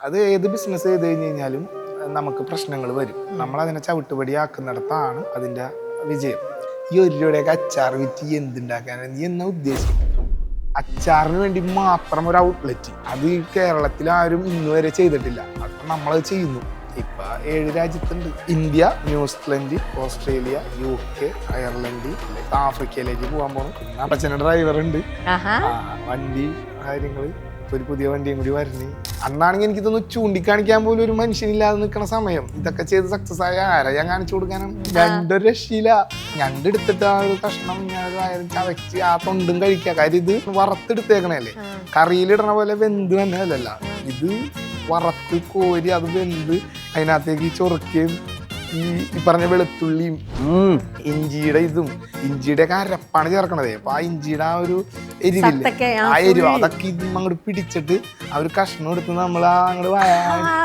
അത് ഏത് ബിസിനസ് ചെയ്ത് കഴിഞ്ഞാലും നമുക്ക് പ്രശ്നങ്ങൾ വരും. നമ്മൾ അതിനെ ചവിട്ടുപടിയാക്കുന്നിടത്താണ് അതിൻ്റെ വിജയം. ഈ 1 രൂപയുടെയൊക്കെ അച്ചാർ വിറ്റ് എന്തുണ്ടാക്കാനാണ് നീ എന്നാ ഉദ്ദേശിക്കുന്നത്? അച്ചാറിന് വേണ്ടി മാത്രം ഒരു ഔട്ട്ലെറ്റ് അത് ഈ കേരളത്തിൽ ആരും ഇന്ന് വരെ ചെയ്തിട്ടില്ല. അപ്പം നമ്മളത് ചെയ്യുന്നു. ഇപ്പൊ 7 രാജ്യത്തുണ്ട്. India, New Zealand, Australia, UK, Ireland, ആഫ്രിക്കയിലേക്ക് പോകാൻ പോകണം. പിന്നെ അപ്പച്ചൻ്റെ ഡ്രൈവർ ഉണ്ട്, വണ്ടി കാര്യങ്ങള്. ഒരു പുതിയ വണ്ടിയും കൂടി വരുന്നേ. അന്നാണെങ്കിൽ എനിക്ക് തോന്നുന്നു ചൂണ്ടിക്കാണിക്കാൻ പോലും ഒരു മനുഷ്യനില്ലാതെ നിൽക്കുന്ന സമയം. ഇതൊക്കെ ചെയ്ത് സക്സസ് ആയ ആരാ ഞാൻ കാണിച്ചു കൊടുക്കാനും? രണ്ടൊരു രക്ഷയില്ല. ഞണ്ടെടുത്തിട്ട് ആ ഒരു കഷ്ണം ഞാനും ചവച്ച് ആ തൊണ്ടും കഴിക്കുക. കാര്യം ഇത് വറുത്തെടുത്തേക്കണല്ലേ, കറിയിലിടണ പോലെ വെന്ത് തന്നെ അല്ലല്ല. ഇത് വറുത്ത് കോരി അത് വെന്ത് അതിനകത്തേക്ക് ചൊറുക്കുകയും ഈ പറഞ്ഞ വെളുത്തുള്ളിയും ഇഞ്ചിയുടെ ഇഞ്ചിയുടെ ഒക്കെ അരപ്പാണ് ചേർക്കണതേ. അപ്പൊ ആ ഇഞ്ചിയുടെ ആ ഒരു എരിവില്ലേ, ആ എരിവ് അതൊക്കെ ഇതും അങ്ങോട്ട് പിടിച്ചിട്ട് ആ ഒരു കഷ്ണം എടുത്ത് നമ്മൾ അങ്ങോട്ട്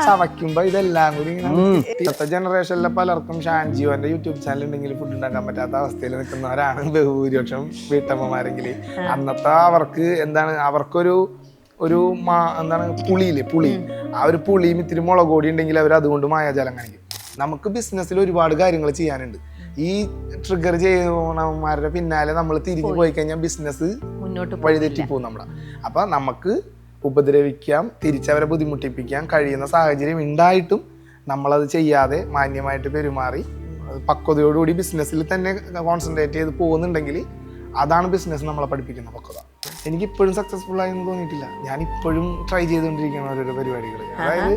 ചവയ്ക്കുമ്പോ ഇതെല്ലാം കൂടി ഇങ്ങനെ. ഇന്നത്തെ ജനറേഷനിലെ പലർക്കും ഷാൻജിയോന്റെ യൂട്യൂബ് ചാനൽ ഉണ്ടെങ്കിൽ ഫുഡ് ഉണ്ടാക്കാൻ പറ്റാത്ത അവസ്ഥയിൽ നിൽക്കുന്നവരാണ് ബഹുഭൂരിപക്ഷം വീട്ടമ്മമാരെങ്കിൽ. അന്നത്തെ അവർക്ക് എന്താണ്, അവർക്കൊരു എന്താണ് പുളി ആ ഒരു പുളിയും ഇത്തിരി മുളക് പൊടി ഉണ്ടെങ്കിൽ അവർ അതുകൊണ്ട് മായാജാലം കാണിക്കും. നമുക്ക് ബിസിനസ്സിൽ ഒരുപാട് കാര്യങ്ങൾ ചെയ്യാനുണ്ട്. ഈ ട്രിഗർ ചെയ്യുന്നവന്മാരുടെ പിന്നാലെ നമ്മൾ തിരിഞ്ഞു പോയി കഴിഞ്ഞാൽ ബിസിനസ് വഴിതെറ്റിപ്പോകും നമ്മുടെ. അപ്പൊ നമുക്ക് ഉപദ്രവിക്കാം, തിരിച്ചവരെ ബുദ്ധിമുട്ടിപ്പിക്കാൻ കഴിയുന്ന സാഹചര്യം ഉണ്ടായിട്ടും നമ്മളത് ചെയ്യാതെ മാന്യമായിട്ട് പെരുമാറി പക്വതയോടുകൂടി ബിസിനസ്സിൽ തന്നെ കോൺസെൻട്രേറ്റ് ചെയ്ത് പോകുന്നുണ്ടെങ്കിൽ അതാണ് ബിസിനസ് നമ്മളെ പഠിപ്പിക്കുന്ന പക്വത. എനിക്കിപ്പോഴും സക്സസ്ഫുൾ ആയെന്ന് തോന്നിയിട്ടില്ല. ഞാൻ ഇപ്പോഴും ട്രൈ ചെയ്തുകൊണ്ടിരിക്കുകയാണ് ഓരോരോ പരിപാടികൾ. അതായത്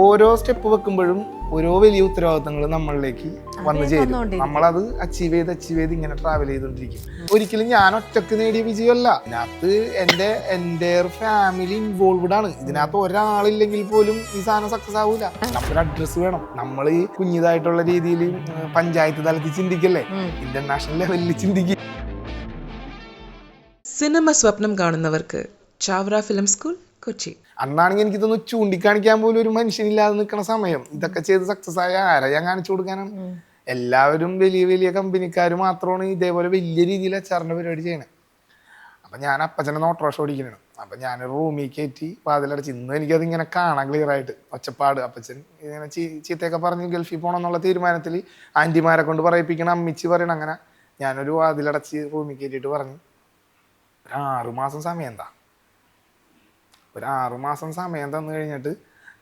ഓരോ സ്റ്റെപ്പ് വെക്കുമ്പോഴും ഓരോ വലിയ ഉത്തരവാദിത്തങ്ങൾ നമ്മളിലേക്ക് വന്നു ചേരും. നമ്മളത് അച്ചീവ് ചെയ്ത് ഇങ്ങനെ ട്രാവൽ ചെയ്തുകൊണ്ടിരിക്കും. ഒരിക്കലും ഞാൻ ഒറ്റക്ക് നേടിയ വിജയമല്ല. ഇതിനകത്ത് എൻ്റെ ഫാമിലി ഇൻവോൾവ്ഡ് ആണ്. ഇതിനകത്ത് ഒരാളില്ലെങ്കിൽ പോലും ഈ സാധനം സക്സസ് ആവൂല. നമുക്കൊരു അഡ്രസ്സ് വേണം. നമ്മൾ ഈ കുഞ്ഞിതായിട്ടുള്ള രീതിയിൽ പഞ്ചായത്ത് തലത്തിൽ ചിന്തിക്കല്ലേ, ഇന്റർനാഷണൽ ലെവലിൽ ചിന്തിക്കും. സിനിമ സ്വപ്നം കാണുന്നവർക്ക് ചാവറ ഫിലിം സ്കൂൾ, കൊച്ചി. അന്നാണെങ്കിൽ എനിക്ക് തോന്നുന്നു ചൂണ്ടിക്കാണിക്കാൻ പോലും ഒരു മനുഷ്യനില്ലാതെ നിൽക്കുന്ന സമയം. ഇതൊക്കെ ചെയ്ത് സക്സസ് ആയ ആരാ ഞാൻ കാണിച്ചു കൊടുക്കാനാണ്? എല്ലാവരും വലിയ വലിയ കമ്പനിക്കാർ മാത്രമാണ് ഇതേപോലെ വലിയ രീതിയിൽ അച്ചാറിൻ്റെ പരിപാടി ചെയ്യണേ. അപ്പം ഞാൻ അപ്പച്ചൻ്റെ ഓട്ടോറിക്ഷ ഓടിക്കണേ. അപ്പം ഞാനൊരു റൂമിൽ കയറ്റി വാതിലടച്ച്. ഇന്ന് എനിക്കത് ഇങ്ങനെ കാണാൻ ക്ലിയർ ആയിട്ട്. ഒച്ചപ്പാട് അപ്പച്ചൻ ഇങ്ങനെ ചീത്തയൊക്കെ പറഞ്ഞ് ഗൾഫിൽ പോകണം എന്നുള്ള തീരുമാനത്തിൽ ആൻറ്റിമാരെ കൊണ്ട് പറയിപ്പിക്കണം, അമ്മിച്ച് പറയണം. അങ്ങനെ ഞാനൊരു വാതിലടച്ച് റൂമിൽ കയറ്റിയിട്ട് പറഞ്ഞു, ഒരു 6 മാസം സമയം എന്താ, ഒരു 6 മാസം സമയം തന്നു കഴിഞ്ഞിട്ട്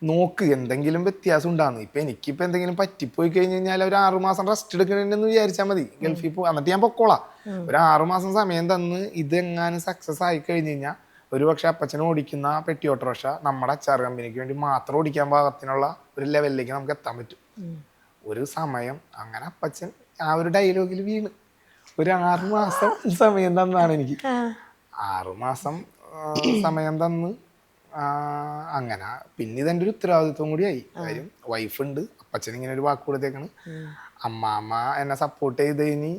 നോക്ക് എന്തെങ്കിലും വ്യത്യാസം ഉണ്ടാകുന്നു. ഇപ്പം എനിക്കിപ്പോൾ എന്തെങ്കിലും പറ്റിപ്പോയി കഴിഞ്ഞ് കഴിഞ്ഞാൽ ഒരു 6 മാസം റെസ്റ്റ് എടുക്കണമെന്ന് വിചാരിച്ചാൽ മതി. ഗൾഫിൽ പോയി എന്നിട്ട് ഞാൻ പൊക്കോളാം. ഒരു 6 മാസം സമയം തന്ന് ഇതെങ്ങാനും സക്സസ് ആയി കഴിഞ്ഞ് കഴിഞ്ഞാൽ ഒരു പക്ഷെ അപ്പച്ചൻ ഓടിക്കുന്ന പെട്ടി ഓട്ടോറിക്ഷ നമ്മുടെ അച്ചാർ കമ്പനിക്ക് വേണ്ടി മാത്രം ഓടിക്കാൻ പാകത്തിനുള്ള ഒരു ലെവലിലേക്ക് നമുക്ക് എത്താൻ പറ്റും. ഒരു സമയം അങ്ങനെ അപ്പച്ചൻ ആ ഒരു ഡയലോഗിൽ വീണ് ഒരു 6 മാസം സമയം തന്നാണ് എനിക്ക്. 6 മാസം സമയം തന്ന് അങ്ങനെ പിന്നെ ഇതെൻ്റെ ഒരു ഉത്തരവാദിത്വം കൂടിയായി. കാര്യം വൈഫുണ്ട്, അപ്പച്ചൻ ഇങ്ങനെ ഒരു വാക്ക് കൊടുത്തേക്കാണ്. അമ്മാമ്മ എന്നെ സപ്പോർട്ട് ചെയ്ത് ഇനി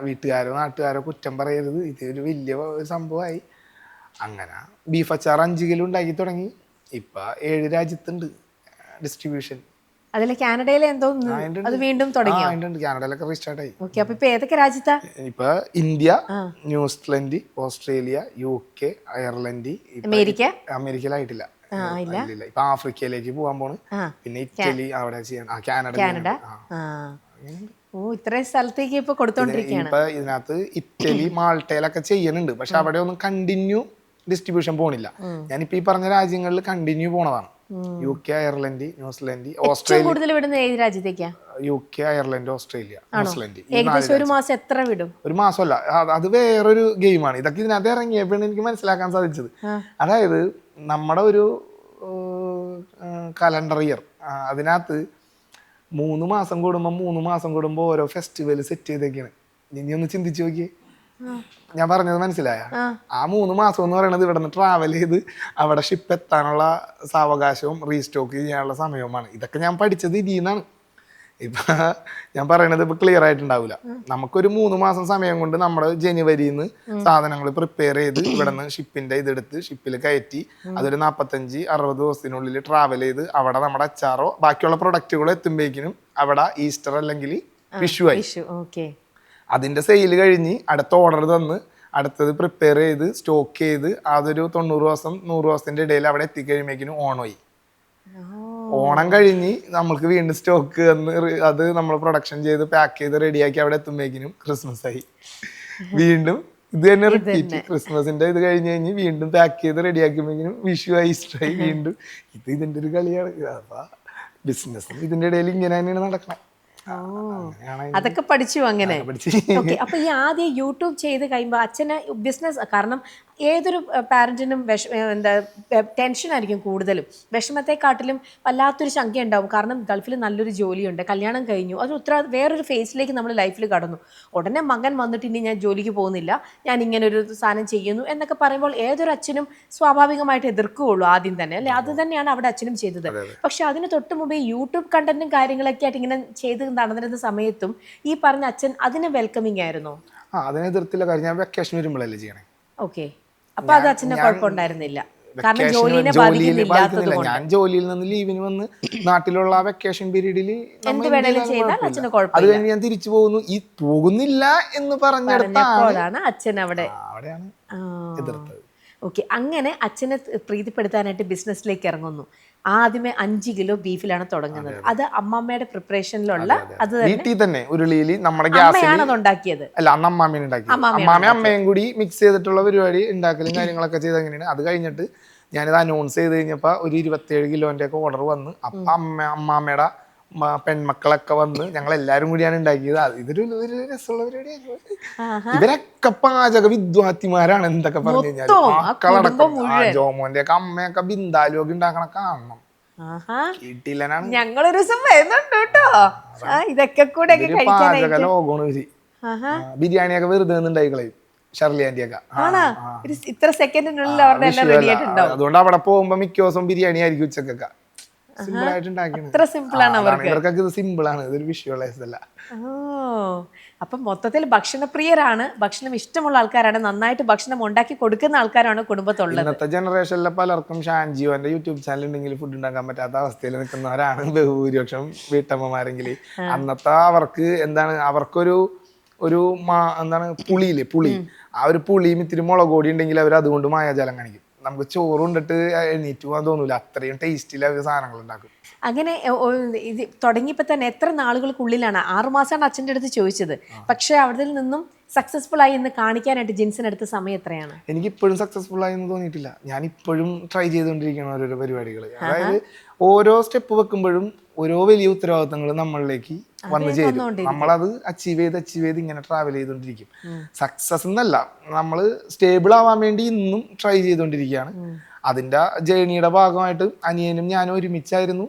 വീട്ടുകാരോ നാട്ടുകാരോ കുറ്റം പറയരുത്. ഇതൊരു വലിയ സംഭവമായി. അങ്ങനെ ബീഫ് അച്ചാർ 5 കിലോ ഉണ്ടാക്കി തുടങ്ങി. ഇപ്പം 7 രാജ്യത്തുണ്ട് ഡിസ്ട്രിബ്യൂഷൻ. അതിലെ കാനഡയിലെ എന്തോ അത് വീണ്ടും തുടങ്ങി. കാനഡയിലൊക്കെ റീസ്റ്റാർട്ട് ആയി. അപ്പൊ ഇപ്പൊ ഏതൊക്കെ രാജ്യത്താ? ഇപ്പൊ India, New Zealand, Australia, UK, Ireland. അമേരിക്കയിലായിട്ടില്ല. ഇപ്പൊ ആഫ്രിക്കയിലേക്ക് പോകാൻ പോണ്. പിന്നെ ഇറ്റലി അവിടെ ചെയ്യണം. കാനഡ. ഓ, ഇത്രയും സ്ഥലത്തേക്ക് ഇപ്പൊ കൊടുത്തോണ്ടിരിക്കുകയാണ്. ഇപ്പൊ ഇതിനകത്ത് ഇറ്റലി മാൾട്ടയിലൊക്കെ ചെയ്യുന്നുണ്ട്. പക്ഷെ അവിടെ ഒന്നും കണ്ടിന്യൂ ഡിസ്ട്രിബ്യൂഷൻ പോണില്ല. ഞാനിപ്പോ ഈ പറഞ്ഞ രാജ്യങ്ങളിൽ കണ്ടിന്യൂ പോണതാണ്. UK, Ireland, New Zealand, Australia. കൂടുതൽ വിടുന്ന ഏത് രാജ്യത്തേക്കാ? UK, Ireland, Australia, New Zealand. ഏകദേശം ഒരു മാസം എത്ര വിടും? ഒരു മാസമല്ല, അത് വേറൊരു ഗെയിമാണ്. ഇതൊക്കെ ഇതിനകത്ത് ഇറങ്ങിയപ്പോഴാണ് എനിക്ക് മനസ്സിലാക്കാൻ സാധിച്ചത്. അതായത് നമ്മുടെ ഒരു കലണ്ടർ ഇയർ, അതിനകത്ത് 3 മാസം കൂടുമ്പോൾ ഓരോ ഫെസ്റ്റിവൽ സെറ്റ് ചെയ്തേക്കാണ്. ഇനി ഒന്ന് ചിന്തിച്ചു നോക്കിയേ. ഞാൻ പറഞ്ഞത് മനസ്സിലായ? ആ 3 മാസം എന്ന് പറയുന്നത് ഇവിടെ നിന്ന് ട്രാവൽ ചെയ്ത് അവിടെ ഷിപ്പ് എത്താനുള്ള സാവകാശവും റീസ്റ്റോക്ക് ചെയ്യാനുള്ള സമയവുമാണ്. ഇതൊക്കെ ഞാൻ പഠിച്ചത് ഇതിൽ നിന്നാണ്. ഇപ്പം ഞാൻ പറയണത് ഇപ്പം ക്ലിയർ ആയിട്ടുണ്ടാവില്ല. നമുക്കൊരു 3 മാസം സമയം കൊണ്ട് നമ്മുടെ ജനുവരിയിൽ നിന്ന് സാധനങ്ങൾ പ്രിപ്പയർ ചെയ്ത് ഇവിടെ നിന്ന് ഷിപ്പിൻ്റെ ഇതെടുത്ത് ഷിപ്പിൽ കയറ്റി അതൊരു 45-60 ദിവസത്തിനുള്ളിൽ ട്രാവൽ ചെയ്ത് അവിടെ നമ്മുടെ അച്ചാറോ ബാക്കിയുള്ള പ്രൊഡക്റ്റുകളോ എത്തുമ്പോഴേക്കിനും അവിടെ ഈസ്റ്റർ അല്ലെങ്കിൽ വിഷു ആയി. അതിൻ്റെ സെയിൽ കഴിഞ്ഞ് അടുത്ത ഓർഡർ തന്ന് അടുത്തത് പ്രിപ്പയർ ചെയ്ത് സ്റ്റോക്ക് ചെയ്ത് അതൊരു 90 ദിവസം 100 ദിവസത്തിൻ്റെ ഇടയിൽ അവിടെ എത്തിക്കഴിയുമ്പോഴേക്കിനും ഓണമായി. ഓണം കഴിഞ്ഞ് നമ്മൾക്ക് വീണ്ടും സ്റ്റോക്ക് അത് നമ്മൾ പ്രൊഡക്ഷൻ ചെയ്ത് പാക്ക് ചെയ്ത് റെഡിയാക്കി അവിടെ എത്തുമ്പോഴേക്കിനും ക്രിസ്മസ് ആയി. വീണ്ടും ഇത് തന്നെ റിപ്പീറ്റ്. ക്രിസ്മസിന്റെ ഇത് കഴിഞ്ഞ് വീണ്ടും പാക്ക് ചെയ്ത് റെഡിയാക്കുമ്പോഴേക്കിനും വിഷു ആയി, ഈസ്റ്റർ ആയി. വീണ്ടും ഇതിന്റെ ഒരു കളിയാണ്. അപ്പൊ ബിസിനസ് ഇതിന്റെ ഇടയിൽ ഇങ്ങനെ തന്നെയാണ് നടക്കണേ. അതൊക്കെ പഠിച്ചു അങ്ങനെ. ഓക്കെ, അപ്പൊ ഈ ആദ്യം യൂട്യൂബ് ചെയ്ത് കഴിയുമ്പോൾ അച്ഛന് ബിസിനസ്, കാരണം ഏതൊരു പാരന്റിനും എന്താ ടെൻഷനായിരിക്കും കൂടുതലും, വിഷമത്തെക്കാട്ടിലും വല്ലാത്തൊരു ശങ്ക ഉണ്ടാവും. കാരണം ഗൾഫിൽ നല്ലൊരു ജോലിയുണ്ട്, കല്യാണം കഴിഞ്ഞു, അത് വേറൊരു ഫേസിലേക്ക് നമ്മൾ ലൈഫിൽ കടന്നു. ഉടനെ മകൻ വന്നിട്ട് ഇനി ഞാൻ ജോലിക്ക് പോകുന്നില്ല, ഞാൻ ഇങ്ങനെ ഒരു സാധനം ചെയ്യുന്നു എന്നൊക്കെ പറയുമ്പോൾ ഏതൊരു അച്ഛനും സ്വാഭാവികമായിട്ട് എതിർക്കുകയുള്ളൂ ആദ്യം തന്നെ, അല്ലെ? അത് തന്നെയാണ് അവിടെ അച്ഛനും ചെയ്തത്. പക്ഷെ അതിന് തൊട്ട് മുമ്പേ യൂട്യൂബ് കണ്ടന്റും കാര്യങ്ങളൊക്കെ ആയിട്ട് ഇങ്ങനെ ചെയ്ത് നടന്നിരുന്ന സമയത്തും ഈ പറഞ്ഞ അച്ഛൻ അതിന് വെൽക്കമിങ് ആയിരുന്നോ? അതിനെ എതിർത്തില്ല. കാര്യം ഞാൻ വെക്കേഷൻ വരുമ്പോഴല്ലേ ചെയ്യണേ. ഓക്കെ, അപ്പൊ അത് അച്ഛന് കുഴപ്പമുണ്ടായിരുന്നില്ല, കാരണം ജോലിനെ ബാധിക്കുന്നില്ല. ഞാൻ ജോലിയിൽ നിന്ന് ലീവിന് വന്ന് നാട്ടിലുള്ള വെക്കേഷൻ പീരീഡിൽ എന്ത് വേണേലും ചെയ്താൽ അച്ഛന് കുഴപ്പമില്ല. അത് കഴിഞ്ഞ് ഞാൻ തിരിച്ചു പോകുന്നു. ഈ പോകുന്നില്ല എന്ന് പറഞ്ഞപ്പോഴാണ് അച്ഛൻ അവിടെയാണ് എതിർത്തത്. ഓക്കെ, അങ്ങനെ അച്ഛനെ പ്രീതിപ്പെടുത്താനായിട്ട് ബിസിനസ്സിലേക്ക് ഇറങ്ങുന്നു. ആദ്യമേ 5 കിലോ ബീഫിലാണ് തുടങ്ങുന്നത്. അത് അമ്മമ്മയുടെ പ്രിപ്പറേഷനിലുള്ള, അത് വീട്ടിൽ തന്നെ ഉരുളിയിൽ നമ്മുടെ അമ്മയാണ് അത് ഉണ്ടാക്കിയത്. അല്ല, അന്ന് അമ്മാമ്മയാണ് ഉണ്ടാക്കിയത്. അമ്മാമയും അമ്മയും കൂടി മിക്സ് ചെയ്തിട്ടുള്ള പരിപാടി ഉണ്ടാക്കലും കാര്യങ്ങളൊക്കെ ചെയ്ത് അങ്ങനെയാണ്. അത് കഴിഞ്ഞിട്ട് ഞാനിത് അനൗൺസ് ചെയ്ത് കഴിഞ്ഞപ്പോൾ ഒരു 27 കിലോന്റെ ഒക്കെ ഓർഡർ വന്ന്. അപ്പൊ അമ്മാമ്മയുടെ പെൺമക്കളൊക്കെ വന്ന് ഞങ്ങൾ എല്ലാരും കൂടിയാണ് ഉണ്ടാക്കിയത്. ഇതൊരു രസമുള്ള പരിപാടിയായിരുന്നു. ഇവരൊക്കെ പാചക വിദ്വാത്തിമാരാണ്. എന്തൊക്കെ പറഞ്ഞു കഴിഞ്ഞാൽ മക്കളടക്കം ജോമോന്റെ ഒക്കെ അമ്മയൊക്കെ ബിന്ദാലു ഒക്കെ ഉണ്ടാക്കണ കാണണം. കിട്ടിയില്ലാണ്. ഞങ്ങളൊരു ദിവസം വരുന്നുണ്ട് കേട്ടോ, ഇതൊക്കെ കൂടെ പാചക ലോകമാണ് ഇവര്. ബിരിയാണിയൊക്കെ വെറുതെ ഉണ്ടായിക്കളയും. ഷർലി ആന്റിയൊക്കെ ഇത്ര സെക്കൻഡിനുള്ളിൽ അവരുടെ എല്ലാം റെഡി ആയിട്ടുണ്ടാവും. അതുകൊണ്ട് അവിടെ പോകുമ്പോ മിക്ക ദിവസം ബിരിയാണി ആയിരിക്കും ഉച്ചക്കൊക്കെ. സിമ്പിൾ ആയിട്ട് ഇവർക്കൊക്കെ ഇത് സിമ്പിൾ ആണ്, ഇതൊരു വിഷ്വലൈസ് അല്ല. അപ്പം മൊത്തത്തിൽ ഭക്ഷണപ്രിയരാണ്, ഭക്ഷണം ഇഷ്ടമുള്ള ആൾക്കാരാണ്, നന്നായിട്ട് ഭക്ഷണം ഉണ്ടാക്കി കൊടുക്കുന്ന ആൾക്കാരാണ് കുടുംബത്തുള്ളത്. ഇന്നത്തെ ജനറേഷനിലെ പലർക്കും ഷാൻജിയോന്റെ യൂട്യൂബ് ചാനൽ ഉണ്ടെങ്കിൽ ഫുഡ് ഉണ്ടാക്കാൻ പറ്റാത്ത അവസ്ഥയിൽ നിൽക്കുന്നവരാണ് ബഹുഭൂരിപക്ഷം വീട്ടമ്മമാരെങ്കിൽ. അന്നത്തെ അവർക്ക് എന്താണ്, അവർക്കൊരു എന്താണ് പുളി ആ ഒരു പുളിയും ഇത്തിരി മുളക് പൊടി ഉണ്ടെങ്കിൽ അവർ അതുകൊണ്ട് മായാജാലം കാണിക്കും. നമുക്ക് ചോറ് കൊണ്ടിട്ട് എണീറ്റ് പോകാൻ തോന്നൂല, അത്രയും ടേസ്റ്റിൽ അവർ സാധനങ്ങൾ ഉണ്ടാക്കും. അങ്ങനെ ഇത് തുടങ്ങിയപ്പോൾ തന്നെ എത്ര നാളുകൾക്കുള്ളിലാണ്? 6 മാസമാണ് അച്ഛൻ്റെ അടുത്ത് ചോദിച്ചത്. പക്ഷെ അവിടെ നിന്നും സക്സസ്ഫുൾ ആയി എന്ന് കാണിക്കാനായിട്ട് ജിൻസിന് എടുത്ത സമയം എത്രയാണ്? എനിക്ക് ഇപ്പോഴും സക്സസ്ഫുൾ ആയി എന്ന് തോന്നിയിട്ടില്ല. ഞാൻ ഇപ്പോഴും ട്രൈ ചെയ്തുകൊണ്ടിരിക്കുകയാണ് ഓരോരോ പരിപാടികൾ. അതായത് ഓരോ സ്റ്റെപ്പ് വെക്കുമ്പോഴും ഓരോ വലിയ ഉത്തരവാദിത്തങ്ങൾ നമ്മളിലേക്ക് വന്നു ചേരും. നമ്മളത് അച്ചീവ് ചെയ്ത് ഇങ്ങനെ ട്രാവൽ ചെയ്തുകൊണ്ടിരിക്കും. സക്സസ് എന്നല്ല, നമ്മൾ സ്റ്റേബിൾ ആവാൻ വേണ്ടി ഇന്നും ട്രൈ ചെയ്തുകൊണ്ടിരിക്കുകയാണ്. അതിന്റെ ജേണിയുടെ ഭാഗമായിട്ട് അനിയനും ഞാനും ഒരുമിച്ചായിരുന്നു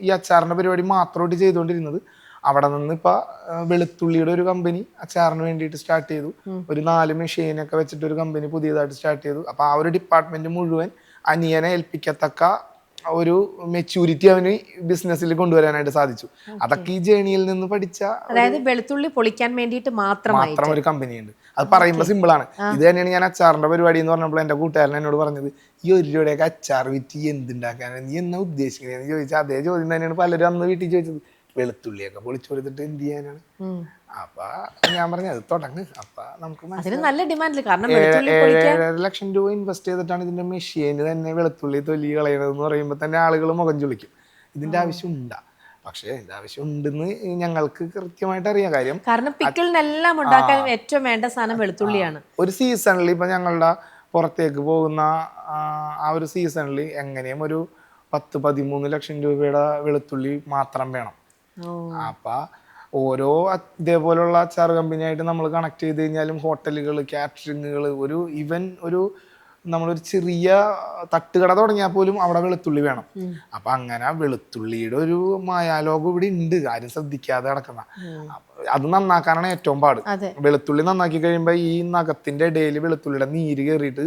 ഈ അച്ചാറിന്റെ പരിപാടി മാത്രമായിട്ട് ചെയ്തുകൊണ്ടിരുന്നത്. അവിടെ നിന്ന് ഇപ്പൊ വെളുത്തുള്ളിയുടെ ഒരു കമ്പനി അച്ചാറിന് വേണ്ടിയിട്ട് സ്റ്റാർട്ട് ചെയ്തു. ഒരു 4 മെഷീനൊക്കെ വെച്ചിട്ട് ഒരു കമ്പനി പുതിയതായിട്ട് സ്റ്റാർട്ട് ചെയ്തു. അപ്പൊ ആ ഒരു ഡിപ്പാർട്ട്മെന്റ് മുഴുവൻ അനിയനെ ഏൽപ്പിക്കത്തക്ക ഒരു മെച്യൂരിറ്റി അവന് ബിസിനസ്സിൽ കൊണ്ടുവരാനായിട്ട് സാധിച്ചു. അതൊക്കെ ഈ ജേണിയിൽ നിന്ന് പഠിച്ച, അതായത് വെളുത്തുള്ളി പൊളിക്കാൻ വേണ്ടിയിട്ട് മാത്രം ഒരു കമ്പനിയുണ്ട്. അത് പറയുമ്പോൾ സിമ്പിൾ ആണ്. ഇത് തന്നെയാണ് ഞാൻ അച്ചാറിന്റെ പരിപാടി എന്ന് പറഞ്ഞപ്പോൾ എന്റെ കൂട്ടുകാരൻ എന്നോട് പറഞ്ഞത്, ഈ 1 രൂപയുടെയൊക്കെ അച്ചാർ വിറ്റ് എന്തുണ്ടാക്കാനാണ്, നീ എന്നാ ഉദ്ദേശിക്കുന്നത് ചോദിച്ചാൽ അതേ ചോദ്യം തന്നെയാണ് പലരും അന്ന് വീട്ടിൽ ചോദിച്ചത്. വെളുത്തുള്ളിയൊക്കെ പൊളിച്ചു കൊടുത്തിട്ട് എന്ത് ചെയ്യാനാണ്? അപ്പൊ ഞാൻ പറഞ്ഞു അത് തുടങ്ങ്. അപ്പൊ നമുക്ക് 7.5 ലക്ഷം രൂപ ഇൻവെസ്റ്റ് ചെയ്തിട്ടാണ് ഇതിന്റെ മെഷീന് തന്നെ വെളുത്തുള്ളി തൊലി കളയണത് എന്ന് പറയുമ്പോൾ തന്നെ ആളുകൾ മുഖം ചുളിക്കും. ഇതിന്റെ ആവശ്യം ഉണ്ടാ? പക്ഷെ ഇതിന്റെ ആവശ്യം ഉണ്ടെന്ന് ഞങ്ങൾക്ക് കൃത്യമായിട്ട് അറിയാം. കാരണം പിക്കിളിനെല്ലാം ഉണ്ടാക്കാൻ ഏറ്റവും വേണ്ട സാധനം വെളുത്തുള്ളിയാണ്. ഒരു സീസണിൽ ഇപ്പൊ ഞങ്ങളുടെ പുറത്തേക്ക് പോകുന്ന ആ ഒരു സീസണിൽ എങ്ങനെയും ഒരു 10-13 ലക്ഷം രൂപയുടെ വെളുത്തുള്ളി മാത്രം വേണം. അപ്പൊ ഓരോ ഇതേപോലുള്ള അച്ചാർ കമ്പനിയായിട്ട് നമ്മൾ കണക്ട് ചെയ്ത് കഴിഞ്ഞാലും ഹോട്ടലുകൾ, കാറ്ററിങ്ങുകൾ, നമ്മളൊരു ചെറിയ തട്ടുകട തുടങ്ങിയാൽ പോലും അവിടെ വെളുത്തുള്ളി വേണം. അപ്പൊ അങ്ങനെ വെളുത്തുള്ളിയുടെ ഒരു മായാലോകം ഇവിടെ ഉണ്ട്, ആരും ശ്രദ്ധിക്കാതെ കിടക്കുന്ന. അത് നന്നാക്കാനാണ് ഏറ്റവും പാട്. വെളുത്തുള്ളി നന്നാക്കി കഴിയുമ്പോ ഈ നഖത്തിന്റെ ഇടയിൽ വെളുത്തുള്ളിയുടെ നീര് കയറിയിട്ട്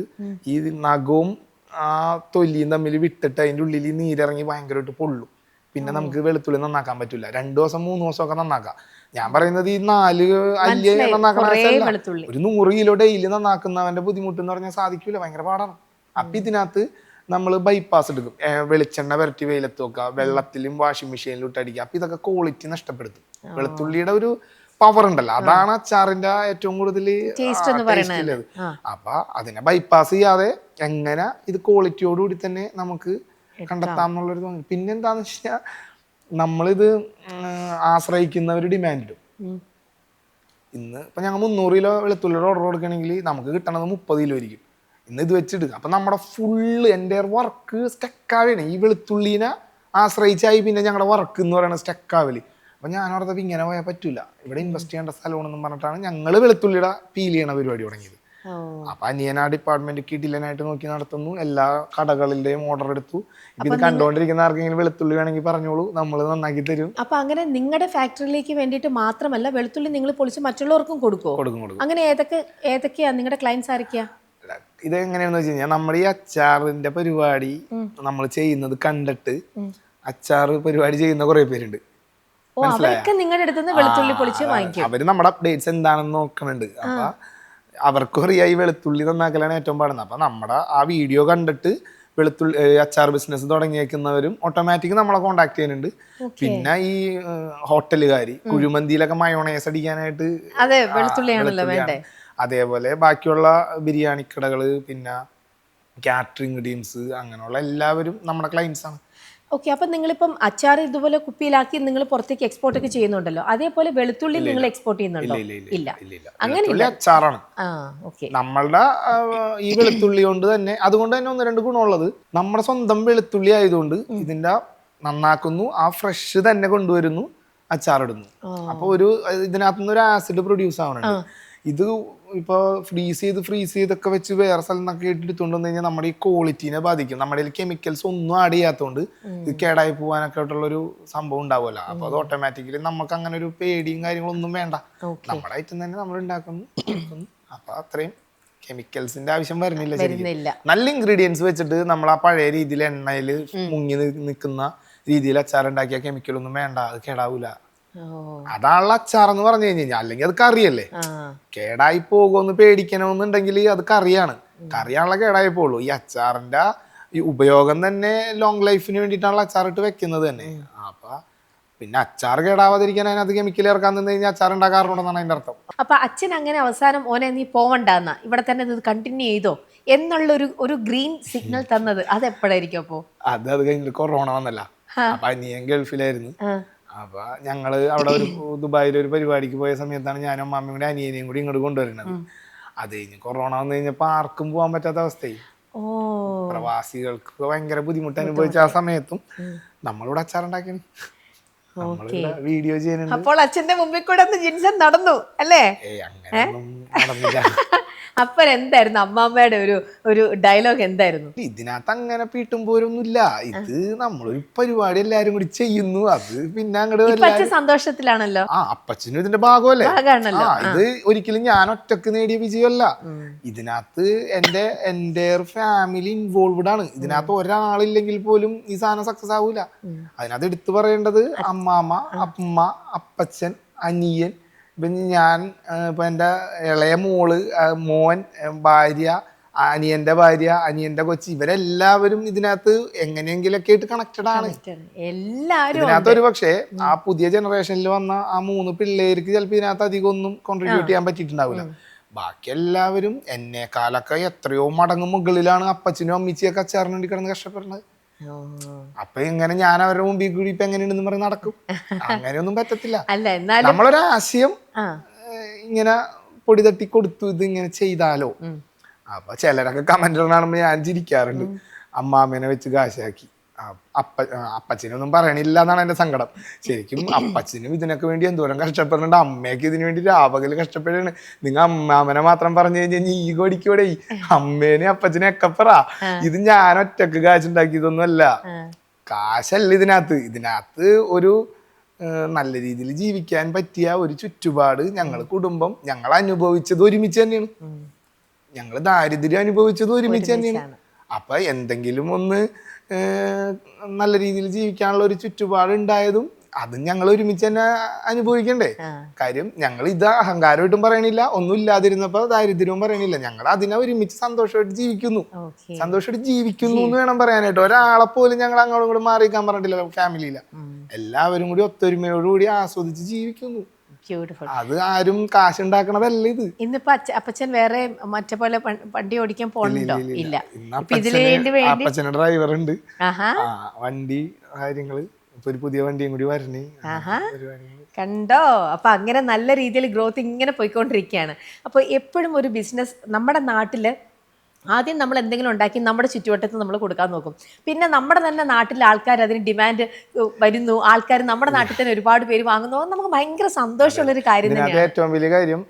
ഈ നഖവും ആ തൊലിയും തമ്മിൽ വിട്ടിട്ട് അതിന്റെ ഉള്ളിൽ ഈ നീരിറങ്ങി ഭയങ്കരമായിട്ട് പൊള്ളും. പിന്നെ നമുക്ക് വെളുത്തുള്ളി നന്നാക്കാൻ പറ്റില്ല. 2 ദിവസം 3 ദിവസം ഒക്കെ നന്നാക്കാം. ഞാൻ പറയുന്നത് ഈ 4 അല്ലി നന്നാക്കണ ഒരു 100 കിലോ ഡെയിലി നന്നാക്കുന്നവന്റെ ബുദ്ധിമുട്ട് എന്ന് പറഞ്ഞാൽ സാധിക്കൂല, ഭയങ്കര പാടാണ്. അപ്പൊ ഇതിനകത്ത് നമ്മൾ ബൈപ്പാസ് എടുക്കും. വെളിച്ചെണ്ണ വരട്ടി വെയിലത്ത് വെക്കുക, വെള്ളത്തിലും വാഷിംഗ് മെഷീനിലും ഇട്ടടിക്കുക. അപ്പൊ ഇതൊക്കെ ക്വാളിറ്റി നഷ്ടപ്പെടുത്തും. വെളുത്തുള്ളിയുടെ ഒരു പവർ ഉണ്ടല്ലോ, അതാണ് അച്ചാറിന്റെ ഏറ്റവും കൂടുതൽ ടേസ്റ്റ്. അപ്പൊ അതിനെ ബൈപ്പാസ് ചെയ്യാതെ എങ്ങനെ ഇത് ക്വാളിറ്റിയോടുകൂടി തന്നെ നമുക്ക് കണ്ടെത്താം എന്നുള്ളൊരു തോന്നി. പിന്നെ എന്താന്ന് വെച്ചാൽ നമ്മളിത് ആശ്രയിക്കുന്ന ഒരു ഡിമാൻഡ് ഇടും. ഇന്ന് ഇപ്പൊ ഞങ്ങൾ 300 കിലോ വെളുത്തുള്ളിയുടെ ഓർഡർ കൊടുക്കണമെങ്കിൽ നമുക്ക് കിട്ടണത് 30 കിലോ ആയിരിക്കും. ഇന്ന് ഇത് വെച്ചിട്ട് അപ്പൊ നമ്മുടെ ഫുള്ള് എൻ്റെ വർക്ക് സ്റ്റക്കാവാണ്. ഈ വെളുത്തുള്ളിനെ ആശ്രയിച്ചായി പിന്നെ ഞങ്ങളുടെ വർക്ക് എന്ന് പറയുന്നത് സ്റ്റക്കാവല്. അപ്പൊ ഞാൻ ഓർത്തപ്പോ ഇങ്ങനെ പോയാൽ പറ്റൂല, ഇവിടെ ഇൻവെസ്റ്റ് ചെയ്യേണ്ട സ്ഥലമാണെന്നും പറഞ്ഞിട്ടാണ് ഞങ്ങൾ വെളുത്തുള്ളിയുടെ പീൽ ചെയ്യണ പരിപാടി തുടങ്ങിയത്. അപ്പൊ അനിയൻ ആ ഡിപ്പാർട്ട്മെന്റ് കിടിലനായിട്ട് നോക്കി നടത്തുന്നു. എല്ലാ കടകളിലെയും ഓർഡർ എടുത്തു. ഇത് കണ്ടുകൊണ്ടിരിക്കുന്ന ആർക്കെങ്കിലും വെളുത്തുള്ളി വേണമെങ്കിൽ പറഞ്ഞോളൂ, നമ്മൾ നന്നാക്കി തരും. അപ്പൊ അങ്ങനെ നിങ്ങളുടെ ഫാക്ടറിയിലേക്ക് വേണ്ടിയിട്ട് മാത്രമല്ല വെളുത്തുള്ളി നിങ്ങൾ പൊളിച്ച് മറ്റുള്ളവർക്കും കൊടുക്കും. അങ്ങനെ ഏതൊക്കെയാ നിങ്ങളുടെ ക്ലയൻസ് ആരൊക്കെയാ? ഇത് എങ്ങനെയാണെന്ന് വെച്ച് കഴിഞ്ഞാൽ നമ്മുടെ ഈ അച്ചാറിന്റെ പരിപാടി നമ്മൾ ചെയ്യുന്നത് കണ്ടിട്ട് അച്ചാറ് പരിപാടി ചെയ്യുന്ന കുറെ പേരുണ്ട്. നിങ്ങളുടെ അടുത്ത് നിന്ന് വെളുത്തുള്ളി പൊളിച്ച് വാങ്ങിക്കും. അവര് നമ്മുടെ അപ്ഡേറ്റ്സ് എന്താണെന്ന് നോക്കുന്നുണ്ട്. അപ്പൊ അവർക്കും അറിയാം ഈ വെളുത്തുള്ളി നന്നാക്കലാണ് ഏറ്റവും പാടുന്നത്. അപ്പൊ നമ്മുടെ ആ വീഡിയോ കണ്ടിട്ട് വെളുത്തുള്ളി അച്ചാർ ബിസിനസ് തുടങ്ങിയേക്കുന്നവരും ഓട്ടോമാറ്റിക് നമ്മളെ കോണ്ടാക്ട് ചെയ്യുന്നുണ്ട്. പിന്നെ ഈ ഹോട്ടലുകാർ കുഴിമന്തിയിലൊക്കെ മയോണൈസ് അടിക്കാനായിട്ട് വെളുത്തുള്ളിയാണല്ലോ വേണ്ടേ. അതേപോലെ ബാക്കിയുള്ള ബിരിയാണി കടകള്, പിന്നെ കാറ്ററിംഗ് ടീംസ്, അങ്ങനെയുള്ള എല്ലാവരും നമ്മുടെ ക്ലയൻസ് ആണ്. ഓക്കെ. അപ്പൊ നിങ്ങളിപ്പം അച്ചാർ ഇതുപോലെ കുപ്പിയിലാക്കി നിങ്ങൾ പുറത്തേക്ക് എക്സ്പോർട്ട് ഒക്കെ ചെയ്യുന്നുണ്ടല്ലോ, അതേപോലെ വെളുത്തുള്ളി നിങ്ങൾ എക്സ്പോർട്ട് ചെയ്യുന്നുണ്ടോ? ഇല്ല, അങ്ങനെ അച്ചാറാണ് നമ്മളുടെ ഈ വെളുത്തുള്ളി കൊണ്ട് തന്നെ. അതുകൊണ്ട് തന്നെ 1-2 ഗുണമുള്ളത്, നമ്മുടെ സ്വന്തം വെളുത്തുള്ളി ആയതുകൊണ്ട് ഇതിന്റെ നന്നാക്കുന്നു, ആ ഫ്രഷ് തന്നെ കൊണ്ടുവരുന്നു, അച്ചാറിടുന്നു. അപ്പൊ ഇതിനകത്തുനിന്ന് ഒരു ആസിഡ് പ്രൊഡ്യൂസ് ആവുന്നുണ്ട്. ഇത് ഇപ്പൊ ഫ്രീസ് ചെയ്തൊക്കെ വെച്ച് വേറെ സ്ഥലം നിന്നൊക്കെ എടുത്തുകൊണ്ട് വന്നു കഴിഞ്ഞാൽ നമ്മുടെ ഈ ക്വാളിറ്റീനെ ബാധിക്കും. നമ്മുടെ കെമിക്കൽസ് ഒന്നും ആഡ് ചെയ്യാത്തതുകൊണ്ട് ഇത് കേടായി പോകാനൊക്കെ ആയിട്ടുള്ളൊരു സംഭവം ഉണ്ടാവുമല്ലോ. അപ്പൊ അത് ഓട്ടോമാറ്റിക്കലി നമുക്ക് അങ്ങനെ ഒരു പേടിയും കാര്യങ്ങളൊന്നും വേണ്ട. നമ്മുടെ ഐറ്റം തന്നെ നമ്മൾ ഉണ്ടാക്കുന്നു. അപ്പൊ അത്രയും കെമിക്കൽസിന്റെ ആവശ്യം വരുന്നില്ല. നല്ല ഇൻഗ്രീഡിയൻസ് വെച്ചിട്ട് നമ്മൾ ആ പഴയ രീതിയിൽ എണ്ണയിൽ മുങ്ങി നിൽക്കുന്ന രീതിയിൽ അച്ചാറുണ്ടാക്കിയ കെമിക്കലൊന്നും വേണ്ട, അത് കേടാവൂല. അതാണുള്ള അച്ചാർ എന്ന് പറഞ്ഞു കഴിഞ്ഞാൽ. അല്ലെങ്കിൽ അത് കറിയല്ലേ, കേടായി പോകുമെന്ന് പേടിക്കണമെന്നുണ്ടെങ്കിൽ അത് കറിയാണ്. കറിയാണല്ലോ കേടായി പോകുള്ളൂ. ഈ അച്ചാറിന്റെ ഈ ഉപയോഗം തന്നെ ലോങ് ലൈഫിന് വേണ്ടിയിട്ടാണല്ലോ അച്ചാറിട്ട് വെക്കുന്നത് തന്നെ. അപ്പൊ പിന്നെ അച്ചാർ കേടാവാതിരിക്കാൻ അതിനകത്ത് കെമിക്കൽ ഇറക്കാൻ നിന്ന് കഴിഞ്ഞാൽ അച്ചാർ ഉണ്ടാക്കാറുണ്ടെന്നാണ് അതിന്റെ അർത്ഥം. അപ്പൊ അച്ഛൻ അങ്ങനെ അവസാനം ഓനെ നീ പോവണ്ടെന്ന ഇവിടെ തന്നെ ഇത് കണ്ടിന്യൂ ചെയ്തോ എന്നുള്ള ഒരു ഗ്രീൻ സിഗ്നൽ തന്നത് അത് എപ്പോഴായിരിക്കും? അപ്പോ അത് കഴിഞ്ഞിട്ട് കൊറോണ വന്നല്ല. അപ്പൊ അനിയൻ ഗൾഫിലായിരുന്നു. അപ്പൊ ഞങ്ങള് അവിടെ ദുബായിൽ ഒരു പരിപാടിക്ക് പോയ സമയത്താണ് ഞാനും അമ്മാമ്മയും കൂടി അനിയനെയും കൂടി ഇങ്ങോട്ട് കൊണ്ടുവരുന്നത്. അത് കഴിഞ്ഞ് കൊറോണ വന്നു കഴിഞ്ഞപ്പോ ആർക്കും പോകാൻ പറ്റാത്ത അവസ്ഥയായി. പ്രവാസികൾക്ക് ഭയങ്കര ബുദ്ധിമുട്ട് അനുഭവിച്ച ആ സമയത്തും നമ്മളിവിടെ അച്ചാറുണ്ടാക്കിയാണ്, വീഡിയോ ചെയ്യുന്നുണ്ട്. അപ്പോൾ അച്ഛന്റെ മുമ്പിൽ കൂടെ ജിൻസൺ നടന്നു അല്ലേ? അങ്ങനെയൊന്നും നടന്നില്ല. അപ്പൊ എന്തായിരുന്നു അമ്മാമ്മയുടെ ഒരു ഡയലോഗ് എന്തായിരുന്നു? ഇതിനകത്ത് അങ്ങനെ പീട്ടുമ്പോരൊന്നുമില്ല. ഇത് നമ്മളൊരു പരിപാടി എല്ലാരും കൂടി ചെയ്യുന്നു. അത് പിന്നെ അങ്ങോട്ട് സന്തോഷത്തിലാണല്ലോ. അപ്പച്ചനും ഇതിന്റെ ഭാഗമല്ലേ. ഇത് ഒരിക്കലും ഞാൻ ഒറ്റക്ക് നേടിയ വിജയമല്ല. ഇതിനകത്ത് എന്റെ ഫാമിലി ഇൻവോൾവ്ഡ് ആണ്. ഇതിനകത്ത് ഒരാളില്ലെങ്കിൽ പോലും ഈ സാധനം സക്സസ് ആവൂല. അതിനകത്ത് എടുത്തു പറയേണ്ടത് അമ്മാമ്മ, അമ്മ, അപ്പച്ചൻ, അനിയൻ, ഇപ്പം ഞാൻ, ഇപ്പം എൻ്റെ ഇളയ മോൻ, ഭാര്യ, അനിയന്റെ ഭാര്യ, അനിയന്റെ കൊച്ചി, ഇവരെല്ലാവരും ഇതിനകത്ത് എങ്ങനെയെങ്കിലൊക്കെ ആയിട്ട് കണക്റ്റഡ് ആണ്. ഇതിനകത്ത് ഒരു പക്ഷേ ആ പുതിയ ജനറേഷനിൽ വന്ന ആ 3 പിള്ളേർക്ക് ചിലപ്പോൾ ഇതിനകത്ത് അധികം ഒന്നും കോൺട്രിബ്യൂട്ട് ചെയ്യാൻ പറ്റിയിട്ടുണ്ടാവില്ല. ബാക്കി എല്ലാവരും എന്നെക്കാലൊക്കെ എത്രയോ മടങ്ങ് മുകളിലാണ് അപ്പച്ചനും അമ്മച്ചിയൊക്കെ അച്ചാറിന് വേണ്ടി കിടന്ന് കഷ്ടപ്പെടുന്നത്. അപ്പൊ ഇങ്ങനെ ഞാൻ അവരുടെ മുമ്പിൽ കൂടി ഇപ്പൊ എങ്ങനെയുണ്ടെന്ന് പറഞ്ഞ് നടക്കും? അങ്ങനെയൊന്നും പറ്റത്തില്ല. നമ്മളൊരു ആശയം ഇങ്ങനെ പൊടി തട്ടി കൊടുത്തു, ഇത് ഇങ്ങനെ ചെയ്താലോ. അപ്പൊ ചിലരൊക്കെ കമന്റ് കാണുമ്പോ ഞാൻ ചിരിക്കാറുണ്ട്. അമ്മാമ്മേനെ വെച്ച് കാശാക്കി, അപ്പച്ചനൊന്നും പറയണില്ല എന്നാണ് എന്റെ സങ്കടം. ശരിക്കും അപ്പച്ചനും ഇതിനൊക്കെ വേണ്ടി എന്തോരം കഷ്ടപ്പെടുന്നുണ്ട്. അമ്മയ്ക്ക് ഇതിനു വേണ്ടി രാപകല് കഷ്ടപ്പെടുകയാണ്. നിങ്ങൾ അമ്മാമനെ മാത്രം പറഞ്ഞു കഴിഞ്ഞാൽ നീ കൊടിക്കൂടെ, അമ്മേനെ അപ്പച്ചനെ ഒക്കെ പറ. ഇത് ഞാൻ ഒറ്റക്ക് കാശുണ്ടാക്കിയതൊന്നും അല്ല. കാശല്ല ഇതിനകത്ത് ഒരു നല്ല രീതിയിൽ ജീവിക്കാൻ പറ്റിയ ഒരു ചുറ്റുപാട്, കുടുംബം ഞങ്ങൾ അനുഭവിച്ചത് ഒരുമിച്ച് തന്നെയാണ്. ഞങ്ങൾ ദാരിദ്ര്യം അനുഭവിച്ചത് ഒരുമിച്ച് തന്നെയാണ്. അപ്പൊ എന്തെങ്കിലും ഒന്ന് നല്ല രീതിയിൽ ജീവിക്കാനുള്ള ഒരു ചുറ്റുപാട് ഉണ്ടായതും അത് ഞങ്ങൾ ഒരുമിച്ച് തന്നെ അനുഭവിക്കണ്ടേ. കാര്യം ഞങ്ങൾ ഇത് അഹങ്കാരമായിട്ടും പറയണില്ല, ഒന്നും ഇല്ലാതിരുന്നപ്പോ ദാരിദ്ര്യവും പറയണില്ല. ഞങ്ങൾ അതിനെ ഒരുമിച്ച് സന്തോഷമായിട്ട് ജീവിക്കുന്നു എന്ന് വേണം പറയാനായിട്ട്. ഒരാളെ പോലും ഞങ്ങൾ അങ്ങോട്ടും ഇങ്ങോട്ടും മാറിക്കാൻ പറഞ്ഞിട്ടില്ല. ഫാമിലിയില എല്ലാവരും കൂടി ഒത്തൊരുമയോടുകൂടി ആസ്വദിച്ച് ജീവിക്കുന്നു. ബ്യൂട്ടിഫുൾ. അത് ആരും കാശുണ്ടാക്കണതല്ല ഇത്. ഇന്നിപ്പോ അപ്പച്ചൻ വേറെ മറ്റേ പോലെ വണ്ടി ഓടിക്കാൻ പോകണ്ടോ? ഇല്ല. ഇന്ന് അപ്പച്ചന് ഡ്രൈവർ ഉണ്ട്. വണ്ടി കാര്യങ്ങള് ഇപ്പൊ ഒരു പുതിയ വണ്ടിയും കൂടി വരണേ. കണ്ടോ? അപ്പൊ അങ്ങനെ നല്ല രീതിയിൽ ഗ്രോത്ത് ഇങ്ങനെ പോയിക്കൊണ്ടിരിക്കുകയാണ്. അപ്പോൾ എപ്പോഴും ഒരു ബിസിനസ് നമ്മുടെ നാട്ടില് ആദ്യം നമ്മൾ എന്തെങ്കിലും ഉണ്ടാക്കി നമ്മുടെ ചുറ്റുവട്ടത്ത് നമ്മൾ കൊടുക്കാൻ നോക്കും. പിന്നെ നമ്മുടെ തന്നെ നാട്ടിലെ ആൾക്കാർ അതിന് ഡിമാൻഡ് വരുന്നു, ആൾക്കാർ നമ്മുടെ നാട്ടിൽ തന്നെ ഒരുപാട് പേര് വാങ്ങുന്നു. നമുക്ക് ഭയങ്കര സന്തോഷമുള്ളൊരു കാര്യം തന്നെയാണ്. ഏറ്റവും വലിയ കാര്യം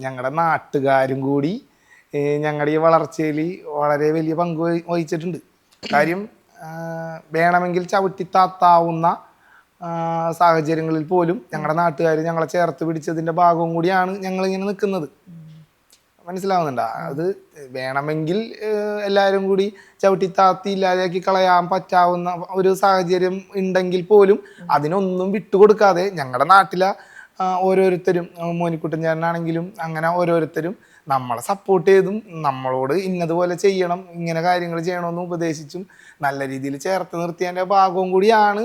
ഞങ്ങളുടെ നാട്ടുകാരും കൂടി ഞങ്ങളുടെ ഈ വളർച്ചയിൽ വളരെ വലിയ പങ്ക് വഹിച്ചിട്ടുണ്ട്. കാര്യം വേണമെങ്കിൽ ചവിട്ടിത്താത്താവുന്ന സാഹചര്യങ്ങളിൽ പോലും ഞങ്ങളുടെ നാട്ടുകാർ ഞങ്ങളെ ചേർത്ത് പിടിച്ചതിന്റെ ഭാഗവും കൂടിയാണ് ഞങ്ങൾ ഇങ്ങനെ നിൽക്കുന്നത്. മനസ്സിലാവുന്നുണ്ടോ? അത് വേണമെങ്കിൽ എല്ലാവരും കൂടി ചവിട്ടിത്താത്തി ഇല്ലാതെയാക്കി കളയാൻ പറ്റാവുന്ന ഒരു സാഹചര്യം ഉണ്ടെങ്കിൽ പോലും അതിനൊന്നും വിട്ടുകൊടുക്കാതെ ഞങ്ങളുടെ നാട്ടിലെ ഓരോരുത്തരും, മോനിക്കുട്ടൻ ചേട്ടനാണെങ്കിലും അങ്ങനെ ഓരോരുത്തരും നമ്മളെ സപ്പോർട്ട് ചെയ്തും നമ്മളോട് ഇന്നതുപോലെ ചെയ്യണം, ഇങ്ങനെ കാര്യങ്ങൾ ചെയ്യണമെന്ന് ഉപദേശിച്ചും നല്ല രീതിയിൽ ചേർത്ത് നിർത്തിയതിൻ്റെ ഭാഗവും കൂടിയാണ്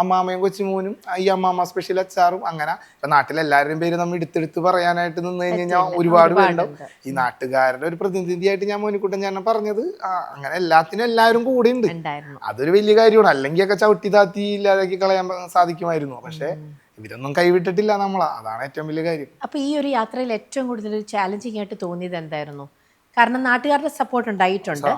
അമ്മാമ്മയും കൊച്ചുമോനും ഈ അമ്മാമ്മ സ്പെഷ്യൽ അച്ചാറും. അങ്ങനെ ഇപ്പൊ നാട്ടിലെല്ലാവരുടെയും പേര് നമ്മൾ എടുത്തെടുത്ത് പറയാനായിട്ട് നിന്ന് കഴിഞ്ഞാൽ ഒരുപാട് പേരുണ്ടാവും. ഈ നാട്ടുകാരുടെ ഒരു പ്രതിനിധിയായിട്ട് ഞാൻ മോനിക്കുട്ടൻ ഞാൻ പറഞ്ഞത് അങ്ങനെ എല്ലാത്തിനും എല്ലാവരും കൂടെ ഉണ്ട്. അതൊരു വലിയ കാര്യമാണ്. അല്ലെങ്കിൽ ഒക്കെ ചവിട്ടി താത്തി ഇല്ലാതാക്കി കളയാൻ സാധിക്കുമായിരുന്നു. പക്ഷെ ഇവരൊന്നും കൈവിട്ടിട്ടില്ല നമ്മളാ. അതാണ് ഏറ്റവും വലിയ കാര്യം. അപ്പൊ ഈ ഒരു യാത്രയിൽ ഏറ്റവും കൂടുതൽ ചാലഞ്ചിങ് ആയിട്ട് തോന്നിയത് എന്തായിരുന്നു? കാരണം നാട്ടുകാരുടെ സപ്പോർട്ട് ഉണ്ടായിട്ടുണ്ട്.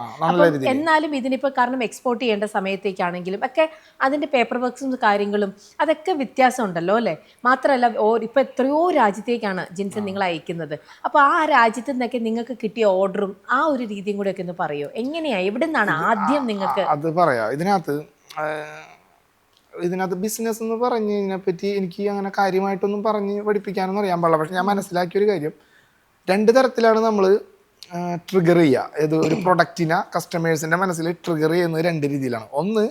എന്നാലും ഇതിനിപ്പോ കാരണം എക്സ്പോർട്ട് ചെയ്യേണ്ട സമയത്തേക്കാണെങ്കിലും ഒക്കെ അതിന്റെ പേപ്പർ വർക്ക്സും കാര്യങ്ങളും അതൊക്കെ വ്യത്യാസം ഉണ്ടല്ലോ അല്ലെ? മാത്രമല്ല ഇപ്പൊ എത്രയോ രാജ്യത്തേക്കാണ് ജിൻസൺ നിങ്ങൾ അയക്കുന്നത്. അപ്പൊ ആ രാജ്യത്ത് നിന്നൊക്കെ നിങ്ങൾക്ക് കിട്ടിയ ഓർഡറും ആ ഒരു രീതിയും കൂടെ ഒക്കെ ഒന്ന് പറയോ? എങ്ങനെയാ, എവിടെ നിന്നാണ് ആദ്യം നിങ്ങൾക്ക്? അത് പറയാം. ഇതിനകത്ത് ബിസിനസ് എന്ന് പറഞ്ഞതിനെ പറ്റി എനിക്ക് അങ്ങനെ കാര്യമായിട്ടൊന്നും പറഞ്ഞ് പഠിപ്പിക്കാനൊന്നും അറിയാൻ പാടില്ല. പക്ഷെ ഞാൻ മനസ്സിലാക്കിയൊരു കാര്യം, 2 തരത്തിലാണ് നമ്മൾ ട്രിഗർ ചെയ്യുക. ഏത് ഒരു പ്രൊഡക്റ്റിനെ കസ്റ്റമേഴ്സിൻ്റെ മനസ്സിൽ ട്രിഗർ ചെയ്യുന്നത് 2 രീതിയിലാണ്. ഒന്ന്,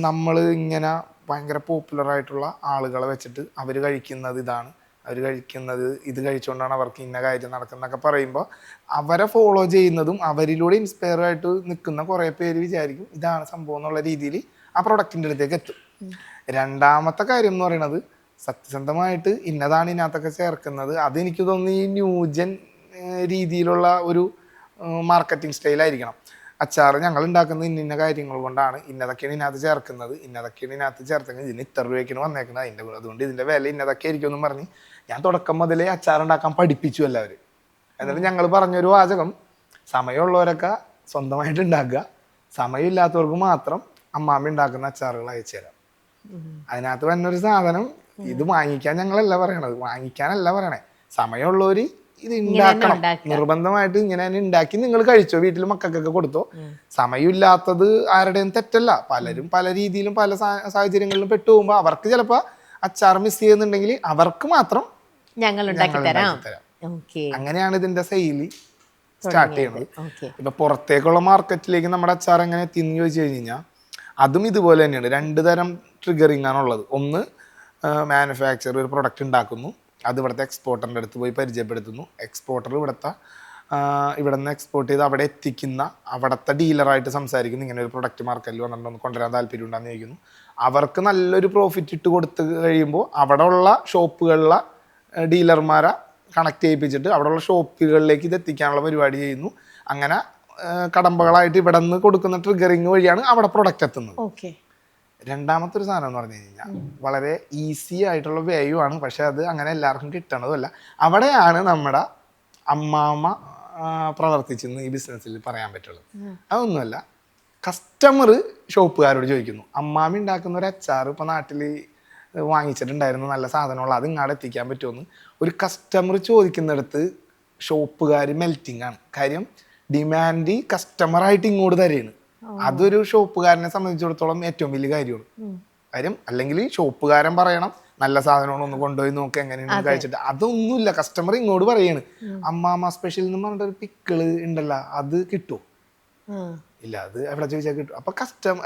നമ്മൾ ഇങ്ങനെ ഭയങ്കര പോപ്പുലറായിട്ടുള്ള ആളുകളെ വെച്ചിട്ട് അവർ കഴിക്കുന്നത് ഇതാണ്, അവർ കഴിക്കുന്നത് ഇത് കഴിച്ചുകൊണ്ടാണ് അവർക്ക് ഇന്ന കാര്യം നടക്കുന്നതൊക്കെ പറയുമ്പോൾ അവരെ ഫോളോ ചെയ്യുന്നതും അവരിലൂടെ ഇൻസ്പയർ ആയിട്ട് നിൽക്കുന്ന കുറേ പേര് വിചാരിക്കും ഇതാണ് സംഭവം എന്നുള്ള രീതിയിൽ ആ പ്രൊഡക്റ്റിൻ്റെ അടുത്തേക്ക് എത്തും. രണ്ടാമത്തെ കാര്യം എന്ന് പറയുന്നത് സത്യസന്ധമായിട്ട് ഇന്നതാണ് ഇതിനകത്തൊക്കെ ചേർക്കുന്നത്. അതെനിക്ക് തോന്നുന്നു ഈ ന്യൂജൻ രീതിയിലുള്ള ഒരു മാർക്കറ്റിംഗ് സ്റ്റൈലായിരിക്കണം. അച്ചാർ ഞങ്ങൾ ഉണ്ടാക്കുന്നത് ഇന്ന കാര്യങ്ങൾ കൊണ്ടാണ്, ഇന്നതൊക്കെയാണ് ഇതിനകത്ത് ചേർക്കുന്നത്, ഇന്നതൊക്കെയാണ് ഇതിനകത്ത് ചേർക്കുന്നത്, ഇതിന് ഇത്ര രൂപയ്ക്കാണ് വന്നേക്കുന്നത്, അതുകൊണ്ട് ഇതിൻ്റെ വില ഇന്നതൊക്കെ ആയിരിക്കും എന്നും പറഞ്ഞ് ഞാൻ തുടക്കം മുതലേ അച്ചാർ ഉണ്ടാക്കാൻ പഠിപ്പിച്ചു എല്ലാവരും. എന്നിട്ട് ഞങ്ങൾ പറഞ്ഞൊരു വാചകം, സമയമുള്ളവരൊക്കെ സ്വന്തമായിട്ട് ഉണ്ടാക്കുക, സമയമില്ലാത്തവർക്ക് മാത്രം അമ്മാമ്മ ഉണ്ടാക്കുന്ന അച്ചാറുകൾ അയച്ചു തരാം. അതിനകത്ത് വന്നൊരു സാധനം, ഇത് വാങ്ങിക്കാൻ ഞങ്ങളല്ല പറയണത്, വാങ്ങിക്കാനല്ല പറയണേ, സമയമുള്ളവർ ഇത് ഉണ്ടാക്കണം, നിർബന്ധമായിട്ട് ഇങ്ങനെ തന്നെ ഉണ്ടാക്കി നിങ്ങൾ കഴിച്ചോ, വീട്ടിൽ മക്കൾക്കൊക്കെ കൊടുത്തോ. സമയമില്ലാത്തത് ആരുടെയും തെറ്റല്ല. പലരും പല രീതിയിലും പല സാഹചര്യങ്ങളിലും പെട്ടുപോകുമ്പോൾ അവർക്ക് ചിലപ്പോൾ അച്ചാർ മിസ് ചെയ്യുന്നുണ്ടെങ്കിൽ അവർക്ക് മാത്രം ഞങ്ങൾ ഉണ്ടാക്കി തരാം. അങ്ങനെയാണ് ഇതിന്റെ സെയില് സ്റ്റാർട്ട് ചെയ്യുന്നത്. ഇപ്പൊ പുറത്തേക്കുള്ള മാർക്കറ്റിലേക്ക് നമ്മുടെ അച്ചാർ എങ്ങനെ എത്തിയെന്ന് ചോദിച്ചു കഴിഞ്ഞാൽ അതും ഇതുപോലെ തന്നെയാണ്. 2 തരം ട്രിഗറിങ് ആണുള്ളത്. ഒന്ന്, മാനുഫാക്ചർ ഒരു പ്രൊഡക്റ്റ് ഉണ്ടാക്കുന്നു, അത് ഇവിടുത്തെ എക്സ്പോർട്ടറിൻ്റെ അടുത്ത് പോയി പരിചയപ്പെടുത്തുന്നു. എക്സ്പോർട്ടർ ഇവിടെ നിന്ന് എക്സ്പോർട്ട് ചെയ്ത് അവിടെ എത്തിക്കുന്ന അവിടുത്തെ ഡീലറായിട്ട് സംസാരിക്കുന്നു. ഇങ്ങനെ ഒരു പ്രൊഡക്റ്റ് മാർക്കറ്റിൽ വന്നിട്ടുണ്ടെന്ന് കൊണ്ടുവരാൻ താല്പര്യം ഉണ്ടെന്ന് ചോദിക്കുന്നു. അവർക്ക് നല്ലൊരു പ്രോഫിറ്റ് ഇട്ട് കൊടുത്ത് കഴിയുമ്പോൾ അവിടെ ഉള്ള ഷോപ്പുകളിലെ ഡീലർമാരെ കണക്ട് ചെയ്യിപ്പിച്ചിട്ട് അവിടെയുള്ള ഷോപ്പുകളിലേക്ക് ഇത് എത്തിക്കാനുള്ള പരിപാടി ചെയ്യുന്നു. അങ്ങനെ കടമ്പകളായിട്ട് ഇവിടെ നിന്ന് കൊടുക്കുന്ന ട്രിഗറിങ് വഴിയാണ് അവിടെ പ്രൊഡക്റ്റ് എത്തുന്നത്. രണ്ടാമത്തെ ഒരു സാധനം എന്ന് പറഞ്ഞു കഴിഞ്ഞാൽ വളരെ ഈസി ആയിട്ടുള്ള വേയുമാണ്, പക്ഷെ അത് അങ്ങനെ എല്ലാവർക്കും കിട്ടണതുമല്ല. അവിടെയാണ് നമ്മുടെ അമ്മാമ്മ പ്രവർത്തിച്ചെന്ന് ഈ ബിസിനസ്സിൽ പറയാൻ പറ്റുള്ളൂ. അതൊന്നുമല്ല, കസ്റ്റമർ ഷോപ്പുകാരോട് ചോദിക്കുന്നു, അമ്മാമ്മ ഉണ്ടാക്കുന്ന ഒരു അച്ചാർ ഇപ്പോൾ നാട്ടിൽ വാങ്ങിച്ചിട്ടുണ്ടായിരുന്നു, നല്ല സാധനമുള്ള, അത് ഇങ്ങോട്ട് എത്തിക്കാൻ പറ്റുമെന്ന് ഒരു കസ്റ്റമർ ചോദിക്കുന്നിടത്ത് ഷോപ്പുകാർ മെൽറ്റിംഗ് ആണ്. കാര്യം ഡിമാൻഡ് കസ്റ്റമറായിട്ട് ഇങ്ങോട്ട് തരുകയാണ്. അതൊരു ഷോപ്പുകാരനെ സംബന്ധിച്ചിടത്തോളം ഏറ്റവും വലിയ കാര്യമാണ്. കാര്യം അല്ലെങ്കിൽ ഷോപ്പുകാരൻ പറയണം നല്ല സാധനമാണ്, ഒന്ന് കൊണ്ടുപോയി നോക്കുക എങ്ങനെയാണ് കഴിച്ചിട്ട്. അതൊന്നുമില്ല, കസ്റ്റമർ ഇങ്ങോട്ട് പറയാണ് അമ്മാമ്മ സ്പെഷ്യൽ എന്ന് പറഞ്ഞിട്ടൊരു പിക്കിള് ഉണ്ടല്ലോ, അത് കിട്ടുമോ? ഇല്ല, അത് എവിടെ ചോദിച്ചാൽ കിട്ടും.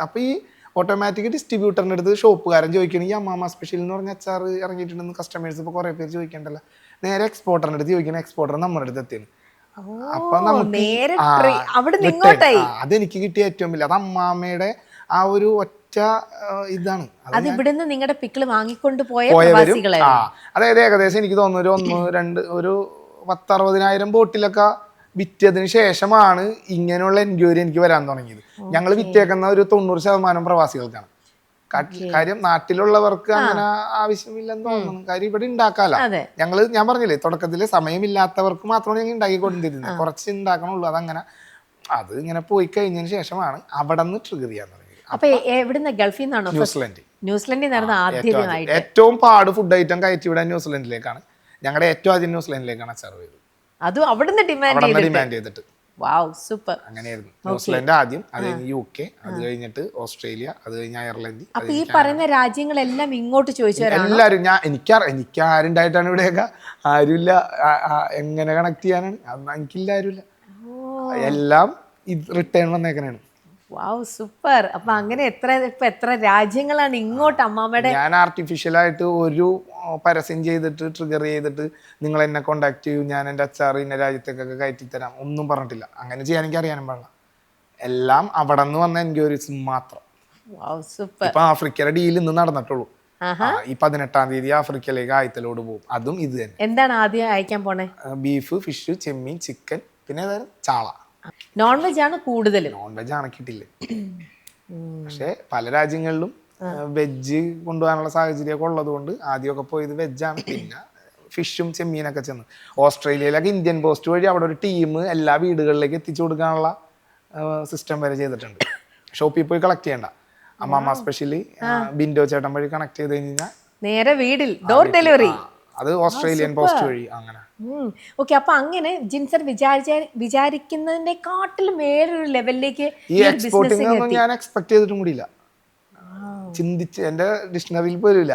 അപ്പൊ ഈ ഓട്ടോമാറ്റിക് ഡിസ്ട്രിബ്യൂട്ടറിൻ്റെ അടുത്ത് ഷോപ്പുകാരൻ ചോദിക്കണം ഈ അമ്മാമ്മ സ്പെഷ്യൽ എന്ന് പറഞ്ഞ അച്ചാർ ഇറങ്ങിയിട്ടുണ്ടെന്ന് കസ്റ്റമേഴ്സ് ഇപ്പോൾ കുറേ പേര് ചോദിക്കണ്ടല്ലോ. നേരെ എക്സ്പോർട്ടറിൻ്റെ അടുത്ത് ചോദിക്കണം, എക്സ്പോർട്ടർ നമ്മുടെ അടുത്ത് എത്തിയാണ്. അപ്പൊ നമുക്ക് അതെനിക്ക് കിട്ടിയ ഏറ്റവും വലിയ അത് അമ്മാമ്മയുടെ ആ ഒരു ഒറ്റ ഒറ്റ ഇതാണ് അത് ഇവിടുന്ന് നിങ്ങളുടെ പിക്കിള് വാങ്ങിക്കൊണ്ട് പോയ പോയവരും. പ്രവാസികളായിരുന്നു. അതായത് ഏകദേശം എനിക്ക് തോന്നുന്നു ഒരു 10-60,000 ബോട്ടിലൊക്കെ വിറ്റതിന് ശേഷമാണ് ഇങ്ങനെയുള്ള എൻക്വയറി എനിക്ക് വരാൻ തുടങ്ങിയത്. ഞങ്ങൾ വിറ്റേക്കുന്ന ഒരു 90% പ്രവാസികൾക്കാണ്. കാര്യം നാട്ടിലുള്ളവർക്ക് അങ്ങനെ ആവശ്യമില്ലെന്ന് തോന്നുന്നു. കാര്യം ഇവിടെ ഉണ്ടാക്കാല. ഞാൻ പറഞ്ഞില്ലേ തുടക്കത്തില് സമയമില്ലാത്തവർക്ക് മാത്രമാണ് ഞങ്ങൾ ഉണ്ടാക്കിക്കൊണ്ടിരുന്നത്. കുറച്ച് ഉണ്ടാക്കണുള്ളൂ. അത് ഇങ്ങനെ പോയി കഴിഞ്ഞതിന് ശേഷമാണ് അവിടെ നിന്ന് ട്രിഗർ ചെയ്യാൻ തുടങ്ങിയത്. അപ്പൊ എവിടുന്ന്? ഗൾഫിൽ നിന്നാണോ? ന്യൂസിലൻഡിൽ നടന്ന ആദ്യമായിട്ട് ഏറ്റവും പാട് ഫുഡ് ഐറ്റം കയറ്റി വിടാൻ ന്യൂസിലൻഡിലേക്കാണ്. ഞങ്ങളുടെ ഏറ്റവും ആദ്യം ന്യൂസിലൻഡിലേക്കാണ് സെർവ് ചെയ്തത്. അതും അവിടുന്ന് ഡിമാൻഡ് ചെയ്തിട്ട്. സൂപ്പർ. അങ്ങനെയായിരുന്നു. ന്യൂസിലൻഡ് ആദ്യം, അത് കഴിഞ്ഞ് UK, അത് കഴിഞ്ഞിട്ട് ഓസ്ട്രേലിയ, അത് കഴിഞ്ഞ് അയർലൻഡ്. അപ്പൊ ഈ പറയുന്ന രാജ്യങ്ങളെല്ലാം ഇങ്ങോട്ട് ചോദിച്ചവരാണ് എല്ലാരും. എനിക്ക് ആരുണ്ടായിട്ടാണ് ഇവിടെയൊക്കെ? ആരുമില്ല. എങ്ങനെ കണക്ട് ചെയ്യാനാണ്? എനിക്കില്ല, ആരുമില്ല. എല്ലാം റിട്ടേൺ വന്നേക്കണാണ്. സൂപ്പർ. അപ്പൊ അങ്ങനെ എത്ര രാജ്യങ്ങളാണ് ഇങ്ങോട്ട് അമ്മാമ്മയുടെ? ഞാൻ ആർട്ടിഫിഷ്യലായിട്ട് ഒരു പരസ്യം ചെയ്തിട്ട് ട്രിഗർ ചെയ്തിട്ട് നിങ്ങൾ എന്നെ കോണ്ടാക്ട് ചെയ്യൂ, ഞാൻ എൻ്റെ അച്ചാർ ഇന്ന രാജ്യത്തേക്കൊക്കെ കയറ്റി തരാം, ഒന്നും പറഞ്ഞിട്ടില്ല. അങ്ങനെ ചെയ്യാൻ എനിക്ക് അറിയാനും പാടില്ല. എല്ലാം അവിടെ നിന്ന് വന്ന എൻക്വയറീസ് മാത്രം. ഇപ്പൊ ആഫ്രിക്കയുടെ ഡീൽ ഇന്ന് നടന്നിട്ടുള്ളൂ. ഈ 18-ാം തീയതി ആഫ്രിക്കയിലേക്ക് ആയത്തിലോട് പോകും. അതും ഇത് തന്നെ. എന്താണ് ആദ്യം അയക്കാൻ പോണേ? ബീഫ്, ഫിഷ്, ചെമ്മീൻ, ചിക്കൻ, പിന്നെ ചാള. നോൺ വെജ് ആണ് കൂടുതലും. നോൺ വെജ് ആണ് കിട്ടില്ല. പക്ഷെ പല രാജ്യങ്ങളിലും വെജ് കൊണ്ടുപോകാനുള്ള സാഹചര്യമൊക്കെ ഉള്ളത് കൊണ്ട് ആദ്യമൊക്കെ പോയത് വെജാണ്. പിന്നെ ഫിഷും ചെമ്മീനൊക്കെ ചെന്ന് ഓസ്ട്രേലിയയിലൊക്കെ ഇന്ത്യൻ പോസ്റ്റ് വഴി അവിടെ ഒരു ടീം എല്ലാ വീടുകളിലേക്ക് എത്തിച്ചു കൊടുക്കാനുള്ള സിസ്റ്റം വരെ ചെയ്തിട്ടുണ്ട്. ഷോപ്പിൽ പോയി കളക്ട് ചെയ്യണ്ട. അമ്മാമ്മ സ്പെഷ്യലി ബിൻഡോ ചേട്ടൻ വഴി കണക്ട് ചെയ്ത് കഴിഞ്ഞാൽ നേരെ വീട്ടിൽ ഡോർ ഡെലിവറി. അത് ഓസ്ട്രേലിയൻ പോസ്റ്റ് വഴി. അങ്ങനെ ഓക്കെ. അപ്പൊ അങ്ങനെ ജിൻസർ വിചാരിക്കുന്നതിനെക്കാട്ടിലും വേറൊരു ലെവലിലേക്ക് ഈ എക്സ്പോർട്ടിംഗ് ഒന്നും ഞാൻ എക്സ്പെക്ട് ചെയ്തിട്ടും കൂടിയില്ല. ചിന്തിച്ച് എന്റെ ഡിക്ഷണറിയിൽ പോലുമില്ല.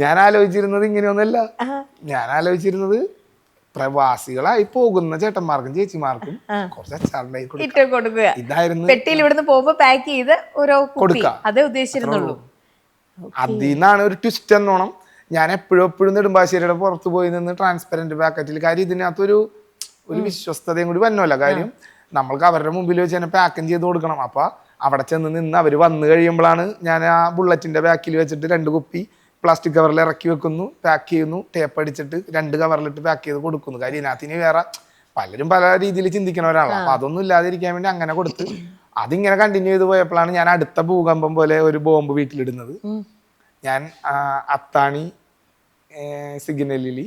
ഞാൻ ആലോചിച്ചിരുന്നത് ഇങ്ങനെയൊന്നല്ല. ഞാൻ ആലോചിച്ചിരുന്നത് പ്രവാസികളായി പോകുന്ന ചേട്ടന്മാർക്കും ചേച്ചിമാർക്കും കുറച്ച് അച്ചാറുണ്ടായി കൊടുക്കുക. ഇതായിരുന്നു. പെട്ടിയിൽ ഇവിടുന്ന് പോകുമ്പോ പാക്ക് ചെയ്ത് ഓരോ കൊടുക്കുക. അതേ ഉദ്ദേശിച്ചിരുന്നുള്ളൂ. അതിൽ നിന്നാണ് ഒരു ട്വിസ്റ്റ് എന്നോണം ഞാൻ എപ്പോഴും നെടുമ്പാശ്ശേരിയുടെ പുറത്ത് പോയി നിന്ന് ട്രാൻസ്പെറന്റ് പാക്കറ്റിൽ. കാര്യം ഇതിനകത്തൊരു വിശ്വസ്തതയും കൂടി വന്നല്ലോ. കാര്യം നമ്മൾക്ക് അവരുടെ മുമ്പിൽ വെച്ച് തന്നെ പാക്കും ചെയ്ത് കൊടുക്കണം. അപ്പൊ അവിടെ ചെന്ന് നിന്ന് അവർ വന്നു കഴിയുമ്പോഴാണ് ഞാൻ ആ ബുള്ളറ്റിന്റെ ബാക്കിൽ വെച്ചിട്ട് 2 കുപ്പി പ്ലാസ്റ്റിക് കവറിൽ ഇറക്കി വെക്കുന്നു, പാക്ക് ചെയ്യുന്നു, ടേപ്പ് അടിച്ചിട്ട് 2 കവറിലിട്ട് പാക്ക് ചെയ്ത് കൊടുക്കുന്നു. കാര്യം ഇതിനകത്തിന് വേറെ പലരും പല രീതിയിൽ ചിന്തിക്കുന്നവരാണല്ലോ. അപ്പൊ അതൊന്നും ഇല്ലാതിരിക്കാൻ വേണ്ടി അങ്ങനെ കൊടുത്ത് അതിങ്ങനെ കണ്ടിന്യൂ ചെയ്ത് പോയപ്പോഴാണ് ഞാൻ അടുത്ത ഭൂകമ്പം പോലെ ഒരു ബോംബ് വീട്ടിലിടുന്നത്. ഞാൻ അത്താണി സിഗ്നലിൽ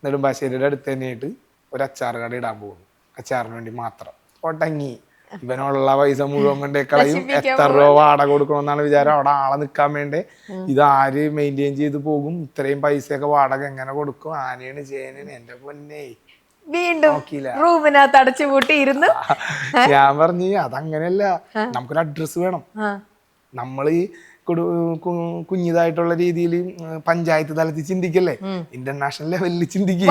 നെടുമ്പാശ്ശേരിയുടെ അടുത്ത് തന്നെയായിട്ട് ഒരു അച്ചാർ കട ഇടാൻ പോകുന്നു. അച്ചാറിന് വേണ്ടി മാത്രം. ഒട്ടങ്ങി ഇവനുള്ള പൈസ മുഴുവൻ കൊണ്ടേ കളയും. എത്ര രൂപ വാടക കൊടുക്കണമെന്നാണ് വിചാരം. അവിടെ ആളെ നിൽക്കാൻ വേണ്ടേ. ഇത് ആര് മെയിൻറ്റെയിൻ ചെയ്ത് പോകും? ഇത്രയും പൈസയൊക്കെ വാടക എങ്ങനെ കൊടുക്കും? ആനയാണ് ചേനയാണ്. എന്റെ പൊന്നേ, വീണ്ടും റൂമിനകത്ത് അടച്ചുപൂട്ടി ഇരുന്നു. ഞാൻ പറഞ്ഞു അതങ്ങനെയല്ല, നമുക്കൊരു അഡ്രസ് വേണം. നമ്മൾ ഈ കുഞ്ഞിതായിട്ടുള്ള രീതിയിൽ പഞ്ചായത്ത് തലത്തിൽ ചിന്തിക്കല്ലേ, ഇന്റർനാഷണൽ ലെവലിൽ ചിന്തിക്കുക.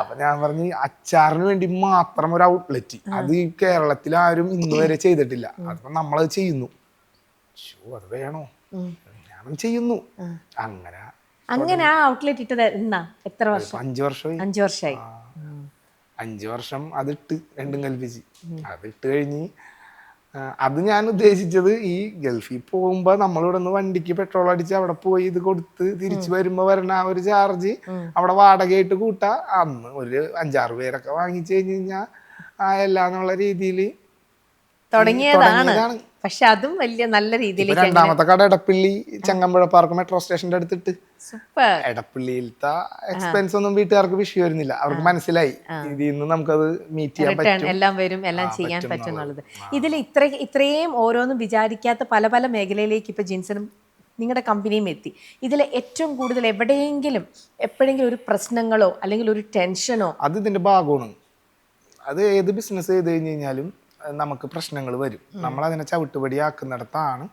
അപ്പൊ ഞാൻ പറഞ്ഞു അച്ചാറിന് വേണ്ടി മാത്രം ഒരു ഔട്ട്ലെറ്റ്, അത് ഈ കേരളത്തിൽ ആരും ഇന്ന് വരെ ചെയ്തിട്ടില്ല. അപ്പൊ നമ്മളത് ചെയ്യുന്നു. അത് വേണോ? ഞാൻ ചെയ്യുന്നു. അങ്ങനെ ആ ഔട്ട്ലെറ്റ് ഇട്ടത് എത്ര വർഷം? 5 വർഷമായി. 5 വർഷമായി. 5 വർഷം അതിട്ട് രണ്ടും കൽപ്പിച്ച് അതിട്ട് കഴിഞ്ഞ് അത് ഞാൻ ഉദ്ദേശിച്ചത് ഈ ഗൾഫിൽ പോകുമ്പോ നമ്മളിവിടെ നിന്ന് വണ്ടിക്ക് പെട്രോൾ അടിച്ച് അവിടെ പോയി ഇത് കൊടുത്ത് തിരിച്ചു വരുമ്പോ വരണ ആ ഒരു ചാർജ് അവിടെ വാടകയായിട്ട് കൂട്ടാ. അന്ന് ഒരു 5-6 പേരൊക്കെ വാങ്ങിച്ചു കഴിഞ്ഞ് കഴിഞ്ഞാൽ ആയല്ലാന്നുള്ള രീതിയിൽ തുടങ്ങിയതാണ്. പക്ഷെ അതും വലിയ നല്ല രീതിയിൽ. രണ്ടാമത്തെ കട എടപ്പള്ളി ചങ്ങമ്പുഴ പാർക്ക് മെട്രോ സ്റ്റേഷന്റെ അടുത്തിട്ട്. എടപ്പള്ളിയിലത്തെ എക്സ്പെൻസ് ഒന്നും വീട്ടുകാർക്ക് വിഷയം വരുന്നില്ല. അവർക്ക് മനസ്സിലായി ഇതിൽ നിന്ന് നമുക്കത് മീറ്റ് ചെയ്യാൻ പറ്റും, എല്ലാം വരും, എല്ലാം ചെയ്യാൻ പറ്റും എന്നുള്ളത്. ഇതിൽ ഇത്രയും ഓരോന്നും വിചാരിക്കാത്ത പല പല മേഖലയിലേക്ക് ഇപ്പൊ ജിൻസനും നിങ്ങളുടെ കമ്പനിയും എത്തി. ഇതിൽ ഏറ്റവും കൂടുതൽ എപ്പോഴെങ്കിലും ഒരു പ്രശ്നങ്ങളോ അല്ലെങ്കിൽ ഒരു ടെൻഷനോ? അത് ഇതിന്റെ ഭാഗമാണ്. അത് ഏത് ബിസിനസ് ചെയ്ത് കഴിഞ്ഞ് കഴിഞ്ഞാലും നമുക്ക് പ്രശ്നങ്ങൾ വരും. നമ്മളതിനെ ചവിട്ടുപടിയാക്കുന്നിടത്താണ്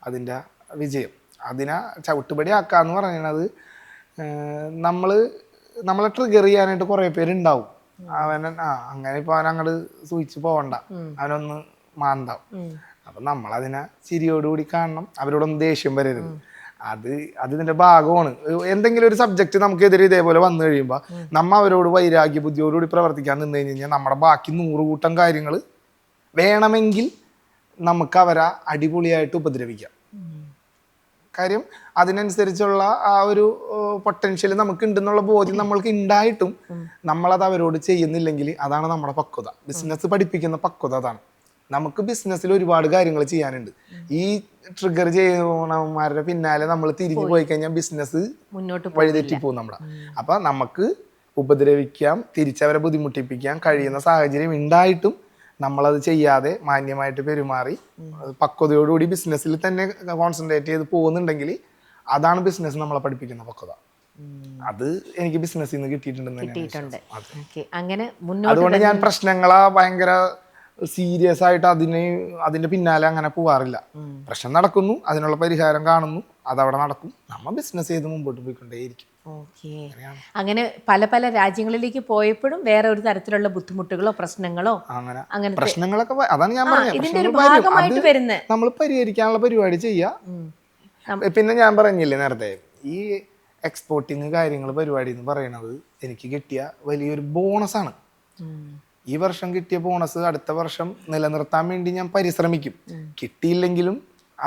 അതിൻ്റെ വിജയം. അതിനെ ചവിട്ടുപടിയാക്കാന്ന് പറയുന്നത് നമ്മളെ ട്രിഗർ ചെയ്യാനായിട്ട് കുറേ പേരുണ്ടാവും. അങ്ങനെ ഇപ്പോൾ അവനങ്ങോട്ട് സൂചിച്ച് പോകണ്ട, അവനൊന്ന് മാന്താവും. അപ്പം നമ്മളതിനെ ചിരിയോടുകൂടി കാണണം. അവരോടൊന്നും ദേഷ്യം വരരുത്. അതിന്റെ ഭാഗമാണ്. എന്തെങ്കിലും ഒരു സബ്ജക്റ്റ് നമുക്കെതിരെ ഇതേപോലെ വന്നു കഴിയുമ്പോൾ നമ്മ അവരോട് വൈരാഗ്യ ബുദ്ധിയോടുകൂടി പ്രവർത്തിക്കാൻ നിന്ന് കഴിഞ്ഞ് കഴിഞ്ഞാൽ നമ്മുടെ ബാക്കി 100 കൂട്ടം കാര്യങ്ങൾ വേണമെങ്കിൽ നമുക്ക് അവരെ അടിപൊളിയായിട്ട് ഉപദ്രവിക്കാം. കാര്യം അതിനനുസരിച്ചുള്ള ആ ഒരു പൊട്ടൻഷ്യൽ നമുക്ക് ഉണ്ടെന്നുള്ള ബോധ്യം നമ്മൾക്ക് ഉണ്ടായിട്ടും നമ്മളത് അവരോട് ചെയ്യുന്നില്ലെങ്കിൽ അതാണ് നമ്മുടെ പക്വത. ബിസിനസ് പഠിപ്പിക്കുന്ന പക്വത അതാണ്. നമുക്ക് ബിസിനസ്സിൽ ഒരുപാട് കാര്യങ്ങൾ ചെയ്യാനുണ്ട്. ഈ ട്രിഗർ ചെയ്യുന്നവന്മാരുടെ പിന്നാലെ നമ്മൾ തിരിഞ്ഞു പോയി കഴിഞ്ഞാൽ ബിസിനസ് വഴിതെറ്റി പോകും നമ്മുടെ. അപ്പൊ നമുക്ക് ഉപദ്രവിക്കാം, തിരിച്ചവരെ ബുദ്ധിമുട്ടിപ്പിക്കാൻ കഴിയുന്ന സാഹചര്യം ഉണ്ടായിട്ടും നമ്മളത് ചെയ്യാതെ മാന്യമായിട്ട് പെരുമാറി പക്വതയോടുകൂടി ബിസിനസ്സിൽ തന്നെ കോൺസെൻട്രേറ്റ് ചെയ്ത് പോകുന്നുണ്ടെങ്കിൽ അതാണ് ബിസിനസ് നമ്മളെ പഠിപ്പിക്കുന്ന പക്വത. അത് എനിക്ക് ബിസിനസ്സിൽ നിന്ന് കിട്ടിയിട്ടുണ്ട്. അതുകൊണ്ട് ഞാൻ പ്രശ്നങ്ങളെ ഭയങ്കര സീരിയസ് ആയിട്ട് അതിന്റെ പിന്നാലെ അങ്ങനെ പോവാറില്ല. പ്രശ്നം നടക്കുന്നു, അതിനുള്ള പരിഹാരം കാണുന്നു, അതവിടെ നടക്കും, നമ്മ ബിസിനസ് ചെയ്ത് മുമ്പോട്ട് പോയിക്കൊണ്ടേയിരിക്കും. അങ്ങനെ പല പല രാജ്യങ്ങളിലേക്ക് പോയപ്പോഴും വേറെ ഒരു തരത്തിലുള്ള ബുദ്ധിമുട്ടുകളോ പ്രശ്നങ്ങളോ അങ്ങനെ പ്രശ്നങ്ങളൊക്കെ അതാണ് ഞാൻ പറഞ്ഞത്, നമ്മൾ പരിഹരിക്കാനുള്ള പരിപാടി ചെയ്യാ. പിന്നെ ഞാൻ പറഞ്ഞില്ലേ നേരത്തെ, ഈ എക്സ്പോർട്ടിങ് കാര്യങ്ങൾ പരിപാടി എന്ന് പറയുന്നത് എനിക്ക് കിട്ടിയ വലിയൊരു ബോണസാണ്. ഈ വർഷം കിട്ടിയ ബോണസ് അടുത്ത വർഷം നിലനിർത്താൻ വേണ്ടി ഞാൻ പരിശ്രമിക്കും. കിട്ടിയില്ലെങ്കിലും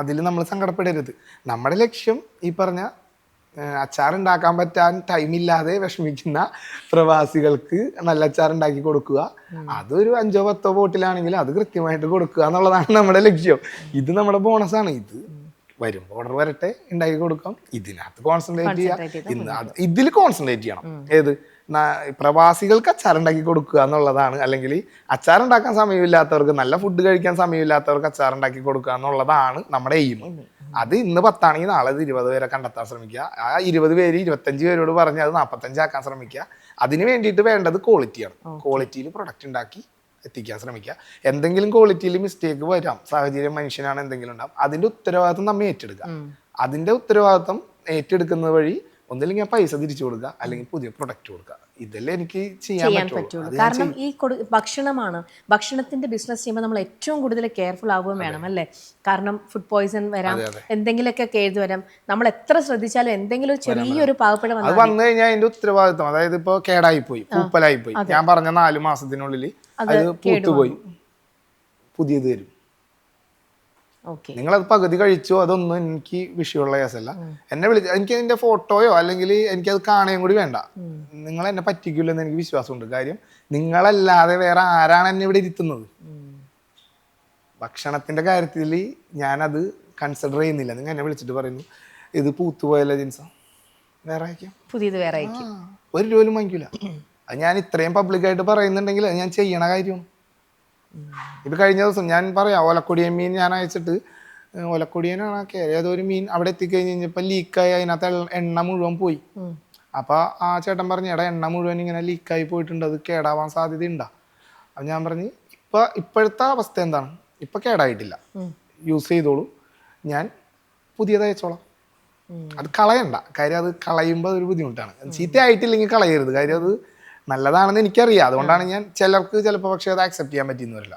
അതിൽ നമ്മൾ സങ്കടപ്പെടരുത്. നമ്മുടെ ലക്ഷ്യം ഈ പറഞ്ഞ അച്ചാറുണ്ടാക്കാൻ പറ്റാൻ ടൈമില്ലാതെ വിഷമിക്കുന്ന പ്രവാസികൾക്ക് നല്ല അച്ചാറുണ്ടാക്കി കൊടുക്കുക. അതൊരു 5-10 ബോട്ടിലാണെങ്കിൽ അത് കൃത്യമായിട്ട് കൊടുക്കുക എന്നുള്ളതാണ് നമ്മുടെ ലക്ഷ്യം. ഇത് നമ്മുടെ ബോണസാണ്. ഇത് വരും, ഓർഡർ വരട്ടെ, ഉണ്ടാക്കി കൊടുക്കാം. ഇതിനകത്ത് കോൺസെൻട്രേറ്റ് ചെയ്യാം, ഇതിൽ കോൺസെൻട്രേറ്റ് ചെയ്യണം. ഏത് പ്രവാസികൾക്ക് അച്ചാറുണ്ടാക്കി കൊടുക്കുക എന്നുള്ളതാണ്. അല്ലെങ്കിൽ അച്ചാറുണ്ടാക്കാൻ സമയമില്ലാത്തവർക്ക്, നല്ല ഫുഡ് കഴിക്കാൻ സമയമില്ലാത്തവർക്ക് അച്ചാറുണ്ടാക്കി കൊടുക്കുക എന്നുള്ളതാണ് നമ്മുടെ എയിം. അത് ഇന്ന് 10 ആണെങ്കിൽ നാളെ 20 പേരെ കണ്ടെത്താൻ ശ്രമിക്കുക. ആ 20 പേര് 25 പേരോട് പറഞ്ഞ് അത് 45 ആക്കാൻ ശ്രമിക്കുക. അതിന് വേണ്ടിയിട്ട് വേണ്ടത് ക്വാളിറ്റിയാണ്. ക്വാളിറ്റിയിൽ പ്രൊഡക്റ്റ് ഉണ്ടാക്കി എത്തിക്കാൻ ശ്രമിക്കുക. എന്തെങ്കിലും ക്വാളിറ്റിയിൽ മിസ്റ്റേക്ക് വരാം, സാഹചര്യം മനുഷ്യനാണ്, എന്തെങ്കിലും ഉണ്ടാവും, അതിന്റെ ഉത്തരവാദിത്വം നമ്മെ ഏറ്റെടുക്കുക. അതിന്റെ ഉത്തരവാദിത്വം ഏറ്റെടുക്കുന്നത് വഴി ഒന്നില്ലെങ്കിൽ പൈസ തിരിച്ചു കൊടുക്കുക, അല്ലെങ്കിൽ പുതിയ പ്രൊഡക്റ്റ് കൊടുക്കുക. ഇതല്ലേ എനിക്ക് ചെയ്യാൻ പറ്റുള്ളൂ. കാരണം ഈ ഭക്ഷണമാണ്, ഭക്ഷണത്തിന്റെ ബിസിനസ് ചെയ്യുമ്പോൾ നമ്മൾ ഏറ്റവും കൂടുതൽ കെയർഫുൾ ആവുകയും വേണം അല്ലേ? കാരണം ഫുഡ് പോയിസൺ വരാം, എന്തെങ്കിലുമൊക്കെ കേട് വരാം. നമ്മൾ എത്ര ശ്രദ്ധിച്ചാലും എന്തെങ്കിലും ചെറിയൊരു പാവപ്പെട്ട അത് വന്നു കഴിഞ്ഞാൽ അതിന്റെ ഉത്തരവാദിത്വം, അതായത് ഇപ്പൊ കേടായിപ്പോയി, പൂപ്പലായിപ്പോയി, ഞാൻ പറഞ്ഞ 4 മാസത്തിനുള്ളിൽ അത് പൂത്തുപോയി, പുതിയത് വരും. നിങ്ങളത് പകുതി കഴിച്ചോ അതൊന്നും എനിക്ക് വിഷയമുള്ള കേസല്ല. എന്നെ എനിക്ക് അതിന്റെ ഫോട്ടോയോ അല്ലെങ്കിൽ എനിക്കത് കാണുകയും കൂടി വേണ്ട. നിങ്ങൾ എന്നെ പറ്റിക്കില്ലെന്ന് എനിക്ക് വിശ്വാസമുണ്ട്. കാര്യം നിങ്ങളല്ലാതെ വേറെ ആരാണ് എന്നെ ഇവിടെ ഇരുത്തുന്നത്? ഭക്ഷണത്തിന്റെ കാര്യത്തിൽ ഞാനത് കൺസിഡർ ചെയ്യുന്നില്ല. നിങ്ങൾ എന്നെ വിളിച്ചിട്ട് പറയുന്നു ഇത് പൂത്തുപോയല്ല ജിൻസ, വേറെ അയക്കാം, പുതിയത് വേറെ അയക്കാം, 1 രൂപ പോലും വാങ്ങിക്കില്ല. അത് ഞാൻ ഇത്രയും പബ്ലിക്കായിട്ട് പറയുന്നുണ്ടെങ്കിൽ ഞാൻ ചെയ്യണ കാര്യമാണ്. ഇപ്പൊ കഴിഞ്ഞ ദിവസം ഞാൻ പറയാം, ഓലക്കൊടിയൻ മീൻ ഞാൻ അയച്ചിട്ട്, ഓലക്കൊടിയനാണ് ഏതൊരു മീൻ അവിടെ എത്തിക്കഴിഞ്ഞ് കഴിഞ്ഞപ്പോൾ ലീക്കായി, അതിനകത്ത് എണ്ണ മുഴുവൻ പോയി. അപ്പൊ ആ ചേട്ടൻ പറഞ്ഞു, എടാ എണ്ണ മുഴുവൻ ഇങ്ങനെ ലീക്കായി പോയിട്ടുണ്ട്, അത് കേടാവാൻ സാധ്യതയുണ്ടാ? അപ്പൊ ഞാൻ പറഞ്ഞു, ഇപ്പോഴത്തെ അവസ്ഥ എന്താണ്, ഇപ്പൊ കേടായിട്ടില്ല, യൂസ് ചെയ്തോളൂ, ഞാൻ പുതിയത് അയച്ചോളാം. അത് കളയണ്ട. കാര്യം അത് കളയുമ്പോൾ ഒരു ബുദ്ധിമുട്ടാണ്. ചീത്തയായിട്ടില്ലെങ്കിൽ കളയരുത്. കാര്യം അത് നല്ലതാണെന്ന് എനിക്കറിയാം. അതുകൊണ്ടാണ് ഞാൻ, ചിലർക്ക് ചിലപ്പോൾ പക്ഷേ അത് ആക്സെപ്റ്റ് ചെയ്യാൻ പറ്റിയെന്ന് വരില്ല.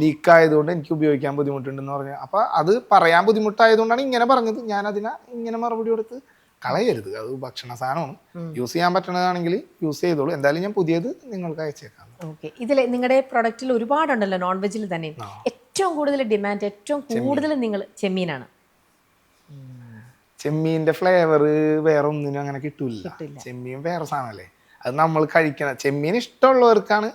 ലീക്ക് ആയതുകൊണ്ട് എനിക്ക് ഉപയോഗിക്കാൻ ബുദ്ധിമുട്ടുണ്ടെന്ന് പറഞ്ഞാൽ, അപ്പൊ അത് പറയാൻ ബുദ്ധിമുട്ടായതുകൊണ്ടാണ് ഇങ്ങനെ പറഞ്ഞത്. ഞാൻ അതിനെ ഇങ്ങനെ മറുപടി കൊടുത്ത് കളയരുത്. അത് ഭക്ഷണ സാധനമാണ്, യൂസ് ചെയ്യാൻ പറ്റുന്നതാണെങ്കിൽ യൂസ് ചെയ്തോളൂ. എന്തായാലും ഞാൻ പുതിയത് നിങ്ങൾക്ക് അയച്ചേക്കാം. ഓക്കെ. ഇതിൽ നിങ്ങളുടെ പ്രൊഡക്റ്റിൽ ഒരുപാടുണ്ടല്ലോ, നോൺ വെജിൽ തന്നെ ഏറ്റവും കൂടുതൽ ഡിമാൻഡ്, ഏറ്റവും കൂടുതൽ നിങ്ങൾ ചെമ്മീനാണ്. ചെമ്മീന്റെ ഫ്ലേവർ വേറെ ഒന്നിനും അങ്ങനെ കിട്ടൂല. ചെമ്മീൻ വേറെ സാധനമല്ലേ, അത് നമ്മൾ കഴിക്കണം. ചെമ്മീൻ ഇഷ്ടമുള്ളവർക്കാണ്.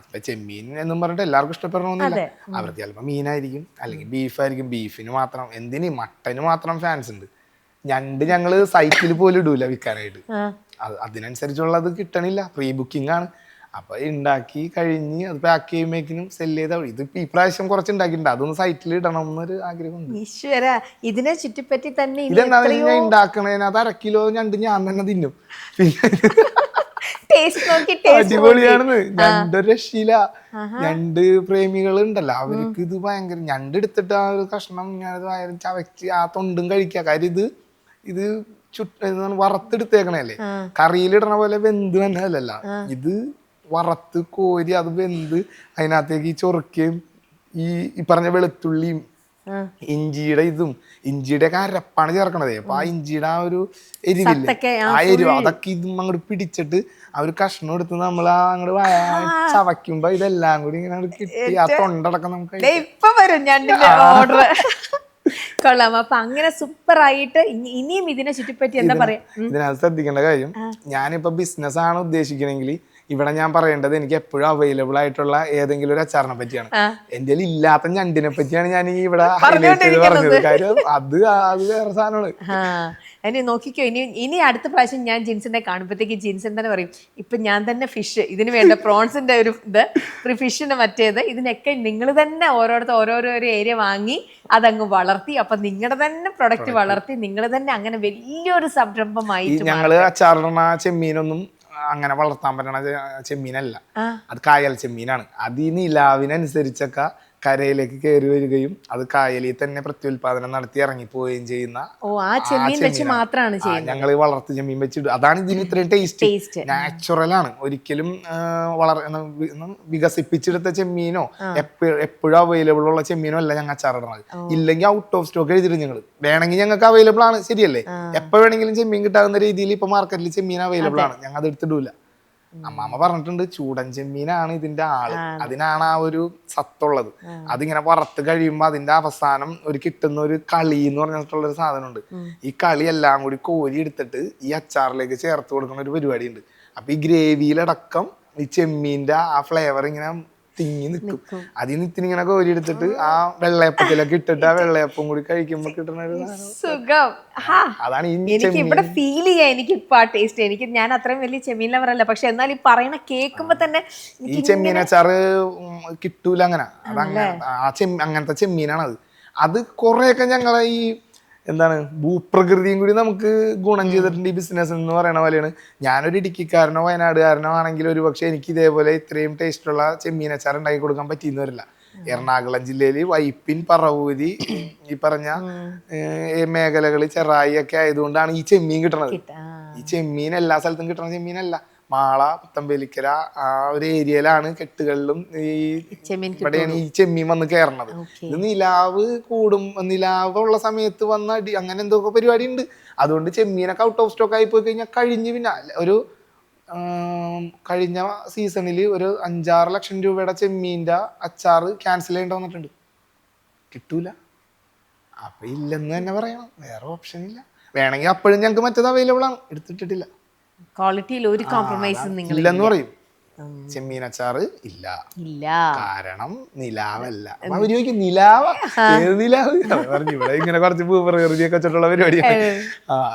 ഇപ്പൊ ചെമ്മീൻ എന്നും പറഞ്ഞിട്ട് എല്ലാവർക്കും ഇഷ്ടപ്പെടണമെന്നില്ല. അവർക്ക് ചിലപ്പോൾ മീനായിരിക്കും, അല്ലെങ്കിൽ ബീഫായിരിക്കും. ബീഫിന് മാത്രം, എന്തിന് മട്ടന് മാത്രം ഫാൻസ് ഉണ്ട്. ഞണ്ട് ഞങ്ങള് സൈറ്റിൽ പോലും ഇടൂല വിൽക്കാനായിട്ട്. അതിനനുസരിച്ചുള്ളത് കിട്ടണില്ല, പ്രീ ബുക്കിംഗ് ആണ്. അപ്പൊ ഉണ്ടാക്കി കഴിഞ്ഞ് അത് പാക്ക് ചെയ്യുമ്പോഴേക്കിനും സെല് ചെയ്ത. ഇത് ഈ പ്രാവശ്യം കുറച്ച് ഉണ്ടാക്കിയിട്ടുണ്ട്, അതൊന്ന് സൈറ്റിൽ ഇടണം എന്നൊരു ആഗ്രഹമുണ്ട്. ഈശ്വര, ഇതിനെ ചുറ്റിപ്പറ്റി തന്നെ ഇതെന്താണെന്ന് ഞാൻ ഉണ്ടാക്കണതിനകത്ത് 1/2 കിലോ ഞണ്ട് ഞാൻ തന്നെ തിന്നും. അടിപൊളിയാണെന്ന്. ഞണ്ടൊരു രക്ഷയില്ല. ഞണ്ട് പ്രേമികൾ ഉണ്ടല്ലോ, അവർക്ക് ഇത് ഭയങ്കര. ഞണ്ട് എടുത്തിട്ട് ആ ഒരു കഷ്ണം ഞാനത് ചവച്ച് ആ തൊണ്ടും കഴിക്കുക. കാര്യം ഇത് വറുത്തെടുത്തേക്കണല്ലേ, കറിയിലിടണ പോലെ വെന്ത് തന്നെ അല്ലല്ല. ഇത് വറുത്ത് കോരി അത് വെന്ത് അതിനകത്തേക്ക് ഈ ചൊറുക്കയും ഈ പറഞ്ഞ വെളുത്തുള്ളിയും ഇഞ്ചിയുടെ ഇഞ്ചിയുടെ ഒക്കെ അരപ്പാണ് ചേർക്കണത്. അപ്പൊ ആ ഇഞ്ചിയുടെ ആ ഒരു എരിവില്ലേ, സത്തൊക്കെ, ആ എരിവ് അതൊക്കെ ഇതും അങ്ങോട്ട് പിടിച്ചിട്ട് ആ ഒരു കഷ്ണം എടുത്ത് നമ്മൾ അങ്ങോട്ട് ചവയ്ക്കുമ്പോ ഇതെല്ലാം കൂടി ഇങ്ങനെ അങ്ങോട്ട് കിട്ടി ആ തൊണ്ടടക്കം നമുക്ക് ഇപ്പൊ വരും ഞണ്ടിന്റെ ഓർഡർ. കൊള്ളാം. അപ്പൊ അങ്ങനെ സൂപ്പർ ആയിട്ട് ഇനിയും ഇതിനെ ചുറ്റിപ്പറ്റി എന്താ പറയാ, ഇതിനകത്ത് ശ്രദ്ധിക്കേണ്ട കാര്യം, ഞാനിപ്പോ ബിസിനസ് ആണ് ഉദ്ദേശിക്കണമെങ്കിൽ ഇവിടെ ഞാൻ പറയേണ്ടത് എനിക്ക് എപ്പോഴും അവൈലബിൾ ആയിട്ടുള്ള ഏതെങ്കിലും ഒരു അച്ചാറിനെ പറ്റിയാണ്. എന്റെ ഇല്ലാത്ത ഞണ്ടിനെ പറ്റിയാണ് ഞാൻ ഈ ഇവിടെ പറഞ്ഞത്. കാര്യം അത് വേറെ സാധനമാണ്. ഇനി നോക്കിക്കോ, ഇനി അടുത്ത പ്രാവശ്യം ഞാൻ ജിൻസിനെ കാണുമ്പോഴത്തേക്ക് ജിൻസൻ തന്നെ പറയും, ഇപ്പൊ ഞാൻ തന്നെ ഫിഷ് ഇതിന് വേണ്ട പ്രോൺസിന്റെ ഒരു ഫിഷിന്റെ മറ്റേത് ഇതിനൊക്കെ നിങ്ങൾ തന്നെ ഓരോരോ ഏരിയ വാങ്ങി അതങ്ങ് വളർത്തി, അപ്പൊ നിങ്ങളുടെ തന്നെ പ്രൊഡക്റ്റ് വളർത്തി നിങ്ങൾ തന്നെ അങ്ങനെ വലിയൊരു സംരംഭമായിട്ട്. ഞങ്ങള് അച്ചാറിടുന്ന ചെമ്മീനൊന്നും അങ്ങനെ വളർത്താൻ പറ്റണ ചെമ്മീനല്ല, അത് കായൽ ചെമ്മീനാണ്. അത് ഈ നിലാവിനനുസരിച്ചൊക്കെ കരയിലേക്ക് കയറി വരികയും അത് കായലിൽ തന്നെ പ്രത്യുൽപാദനം നടത്തി ഇറങ്ങിപ്പോവുകയും ചെയ്യുന്ന ഞങ്ങൾ വളർത്തു ചെമ്മീൻ വെച്ചിട്ട്. അതാണ് ഇതിന് ഇത്രയും ടേസ്റ്റ്. നാച്ചുറൽ ആണ്, ഒരിക്കലും വികസിപ്പിച്ചെടുത്ത ചെമ്മീനോ എപ്പോഴും അവൈലബിൾ ഉള്ള ചെമ്മീനോ അല്ല ഞങ്ങൾ അച്ചാറിടണത്. ഇല്ലെങ്കിൽ ഔട്ട് ഓഫ് സ്റ്റോക്ക് എഴുതിയിട്ട് ഞങ്ങൾ വേണമെങ്കിൽ ഞങ്ങൾക്ക് അവൈലബിൾ ആണ്, ശരിയല്ലേ? എപ്പോ വേണമെങ്കിലും ചെമ്മീൻ കിട്ടാവുന്ന രീതിയിൽ ഇപ്പൊ മാർക്കറ്റിൽ ചെമ്മീൻ അവൈലബിൾ ആണ്, ഞങ്ങൾ അത് എടുത്തിടൂല. അമ്മാമ്മ പറഞ്ഞിട്ടുണ്ട് ചൂടൻ ചെമ്മീനാണ് ഇതിന്റെ ആള്, അതിനാണ് ആ ഒരു സത്തുള്ളത്. അതിങ്ങനെ വറുത്ത് കഴിയുമ്പോ അതിന്റെ അവസാനം ഒരു കിട്ടുന്ന ഒരു കളി എന്ന് പറഞ്ഞിട്ടുള്ള ഒരു സാധനമുണ്ട്. ഈ കളി എല്ലാം കൂടി കോരി എടുത്തിട്ട് ഈ അച്ചാറിലേക്ക് ചേർത്ത് കൊടുക്കുന്ന ഒരു പരിപാടി ഉണ്ട്. അപ്പൊ ഈ ഗ്രേവിയിലടക്കം ഈ ചെമ്മീന്റെ ആ ഫ്ലേവർ ഇങ്ങനെ തിങ്ങി നിൽക്കും. അതിൽ നിന്ന് ഇങ്ങനെ കോരി എടുത്തിട്ട് ആ വെള്ളയപ്പത്തിലൊക്കെ ഇട്ടിട്ട് ആ വെള്ളയപ്പം കൂടി കഴിക്കുമ്പോ കിട്ടുന്ന ഒരു സുഖം. അതാണ് എനിക്ക് ഇവിടെ ഫീൽ ചെയ്യാം. എനിക്ക് ഇപ്പൊ ആ ടേസ്റ്റ് ഞാൻ അത്രയും വലിയ ചെമ്മീൻ ലവറല്ല, പക്ഷെ എന്നാൽ ഈ പറയണ കേൾക്കുമ്പോ തന്നെ ഈ ചെമ്മീൻ അച്ചാറ് കിട്ടൂല അങ്ങനെ. അതങ്ങനെ അങ്ങനത്തെ ചെമ്മീനാണ് അത് കുറെയൊക്കെ ഞങ്ങളെ ഈ എന്താണ് ഭൂപ്രകൃതിയും കൂടി നമുക്ക് ഗുണം ചെയ്തിട്ടുണ്ട് ഈ ബിസിനസ് എന്ന് പറയുന്ന പോലെയാണ്. ഞാനൊരു ഇടുക്കിക്കാരനോ വയനാടുകാരനോ ആണെങ്കിൽ ഒരു പക്ഷെ എനിക്ക് ഇതേപോലെ ഇത്രയും ടേസ്റ്റുള്ള ചെമ്മീൻ അച്ചാർ ഉണ്ടാക്കി കൊടുക്കാൻ പറ്റിയെന്ന് വരില്ല. എറണാകുളം ജില്ലയിൽ വൈപ്പിൻ, പറവൂരി, ഈ പറഞ്ഞ മേഖലകളിൽ ചെറായി ഒക്കെ ആയതുകൊണ്ടാണ് ഈ ചെമ്മീൻ കിട്ടണത്. ഈ ചെമ്മീൻ എല്ലാ സ്ഥലത്തും കിട്ടണ ചെമ്മീനല്ല. മാള, പുത്തമ്പേലിക്കര ആ ഒരു ഏരിയയിലാണ് കെട്ടുകളിലും ഇവിടെയാണ് ഈ ചെമ്മീൻ വന്ന് കയറണത്. ഇത് നിലാവ് നിലാവുള്ള സമയത്ത് വന്ന അങ്ങനെ എന്തൊക്കെ പരിപാടി ഉണ്ട്. അതുകൊണ്ട് ചെമ്മീനൊക്കെ ഔട്ട് ഓഫ് സ്റ്റോക്ക് ആയി പോയി കഴിഞ്ഞാൽ പിന്നെ ഒരു കഴിഞ്ഞ സീസണിൽ ഒരു 5-6 ലക്ഷം രൂപയുടെ ചെമ്മീൻ്റെ അച്ചാറ് ക്യാൻസൽ ചെയ്യേണ്ടി വന്നിട്ടുണ്ട്. കിട്ടൂല. അപ്പൊ ഇല്ലെന്ന് തന്നെ പറയണം, വേറെ ഓപ്ഷൻ ഇല്ല. വേണമെങ്കിൽ അപ്പോഴും ഞങ്ങൾക്ക് മറ്റേത് അവൈലബിൾ ആണ്, എടുത്തിട്ടിട്ടില്ല. ക്വാളിറ്റിയിൽ ഒരു കോംപ്രമൈസും നിങ്ങൾ ഇല്ലെന്ന് പറയും. ചെമ്മീൻ അച്ചാറ് ഇല്ല, കാരണം നിലാവല്ല. അവര് ചോദിക്കും നിലാവ, ഏത് നിലാവ് പറഞ്ഞു. ഇവിടെ ഇങ്ങനെ കുറച്ച് ഭൂപ്രകൃതിയൊക്കെ വെച്ചിട്ടുള്ള പരിപാടിയാണ്.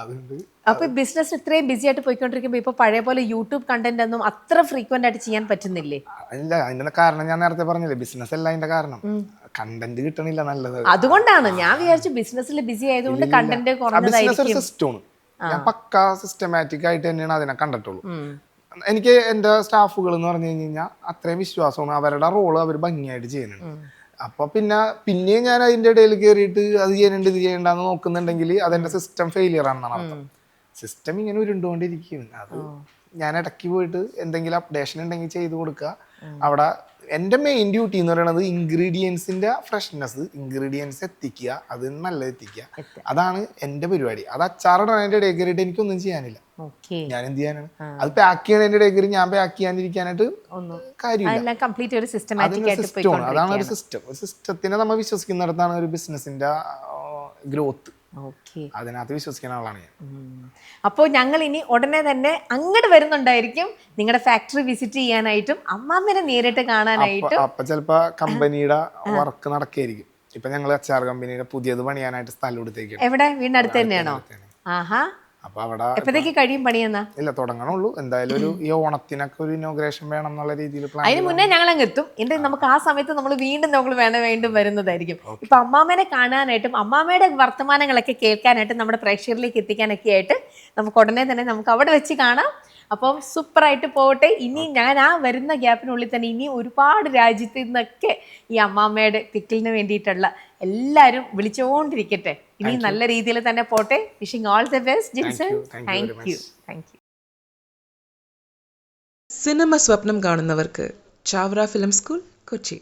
അതുകൊണ്ട് അപ്പൊ ബിസിനസ് ഇത്രയും ബിസി ആയിട്ട് പോയിക്കൊണ്ടിരിക്കുമ്പോ ഇപ്പൊ പഴയ പോലെ യൂട്യൂബ് കണ്ടന്റ് ഒന്നും അത്ര ഫ്രീക്വന്റ് ആയിട്ട് ചെയ്യാൻ പറ്റുന്നില്ലേ? ഇല്ല, അതിന്റെ കാരണം ഞാൻ നേരത്തെ പറഞ്ഞില്ലേ, ബിസിനസ് അല്ല അതിന്റെ കാരണം. കണ്ടന്റ് കിട്ടണില്ല നല്ലത്. അതുകൊണ്ടാണ് ഞാൻ വിചാരിച്ചു ബിസിനസ്സിൽ ബിസി ആയതുകൊണ്ട് കണ്ടന്റ് കുറഞ്ഞതായിരിക്കും. സിസ്റ്റമാണ്, ഞാൻ പക്കാ സിസ്റ്റമാറ്റിക് ആയിട്ട് തന്നെയാണ് അതിനെ കണ്ടിട്ടുള്ളൂ. എനിക്ക് എൻ്റെ സ്റ്റാഫുകൾ എന്ന് പറഞ്ഞു കഴിഞ്ഞാൽ അത്രയും വിശ്വാസമാണ്, അവരുടെ റോള് അവർ ഭംഗിയായിട്ട് ചെയ്യുന്നുണ്ട്. അപ്പൊ പിന്നെയും ഞാൻ അതിന്റെ ഇടയിൽ കയറിയിട്ട് അത് ചെയ്യാനുണ്ട് ഇത് ചെയ്യണ്ടെന്ന് നോക്കുന്നുണ്ടെങ്കിൽ അതെന്റെ സിസ്റ്റം ഫെയിലിയർ ആണെന്നാണ് അർത്ഥം. സിസ്റ്റം ഇങ്ങനെ ഉരുണ്ടുകൊണ്ടിരിക്കുകയാണ്. അത് ഞാൻ ഇടയ്ക്ക് പോയിട്ട് എന്തെങ്കിലും അപ്ഡേഷൻ ഉണ്ടെങ്കിൽ ചെയ്ത് കൊടുക്കുക. അവിടെ എൻ്റെ മെയിൻ ഡ്യൂട്ടി എന്ന് പറയുന്നത് ഇൻഗ്രീഡിയൻസിന്റെ ഫ്രഷ്നെസ്, ഇൻഗ്രീഡിയൻസ് എത്തിക്കുക, അത് നല്ലത് എത്തിക്കുക. അതാണ് എൻ്റെ പരിപാടി. അത് അച്ചാറിടാൻ ഇടയിൽ കയറിയിട്ട് എനിക്കൊന്നും ചെയ്യാനില്ല. ഞാൻ എന്ത് ചെയ്യാനാണ്? അത് പാക്ക് ചെയ്യണതിന്റെ ഇടയിൽ കയറി ഞാൻ പാക്ക് ചെയ്യാനിരിക്കാനായിട്ട് കാര്യമില്ല. അതാണ് ഒരു സിസ്റ്റം. ഒരു സിസ്റ്റത്തിനെ നമ്മൾ വിശ്വസിക്കുന്നിടത്താണ് ഒരു ബിസിനസിന്റെ ഗ്രോത്ത്. അതിനകത്ത് വിശ്വസിക്കുന്ന ആളാണ് ഞാൻ. അപ്പോൾ ഞങ്ങൾ ഇനി ഉടനെ തന്നെ അങ്ങോട്ട് വരുന്നുണ്ടായിരിക്കും, നിങ്ങളുടെ ഫാക്ടറി വിസിറ്റ് ചെയ്യാനായിട്ടും അമ്മാമ്മനെ നേരിട്ട് കാണാനായിട്ടും. അപ്പൊ ചിലപ്പോ കമ്പനിയുടെ വർക്ക് നടക്കായിരിക്കും. ഇപ്പൊ ഞങ്ങൾ അച്ചാർ കമ്പനിയുടെ പുതിയത് പണിയാനായിട്ട് സ്ഥലം എടുത്തേക്കാണ്. എവിടെ? വീടിനടുത്ത് തന്നെയാണോ? ആഹാ. അപ്പൊ അവിടെ എപ്പോഴത്തേക്ക് കഴിയും പണിയെന്നാ? ഇല്ല, തുടങ്ങണുള്ളൂ. എന്തായാലും ഒരു ഈ ഓണത്തിനൊക്കെ ഒരു ഇനോഗ്രേഷൻ വേണം എന്നുള്ള രീതിയിൽ പ്ലാൻ. അതിന് മുന്നേ ഞങ്ങൾ അങ്ങ് എത്തും. എന്നിട്ട് നമുക്ക് ആ സമയത്ത് നമ്മൾ വീണ്ടും വരുന്നതായിരിക്കും. ഇപ്പൊ അമ്മാമ്മേനെ കാണാനായിട്ടും അമ്മാമ്മയുടെ വർത്തമാനങ്ങളൊക്കെ കേൾക്കാനായിട്ടും നമ്മുടെ പ്രേക്ഷകരിലേക്ക് എത്തിക്കാനൊക്കെ ആയിട്ട് നമുക്ക് ഉടനെ തന്നെ നമുക്ക് അവിടെ വെച്ച് കാണാം. അപ്പം സൂപ്പറായിട്ട് പോകട്ടെ. ഇനി ഞാൻ ആ വരുന്ന ഗ്യാപ്പിനുള്ളിൽ തന്നെ ഇനി ഒരുപാട് രാജ്യത്ത് നിന്നൊക്കെ ഈ അമ്മാമ്മയുടെ പിക്കിളിന് വേണ്ടിയിട്ടുള്ള എല്ലാവരും വിളിച്ചുകൊണ്ടിരിക്കട്ടെ. ഇനി നല്ല രീതിയിൽ തന്നെ പോട്ടെ. Wishing all the best Jinson. Thank you. Cinema സ്വപ്നം കാണുന്നവർക്ക് ചാവറ ഫിലിം സ്കൂൾ, കൊച്ചി.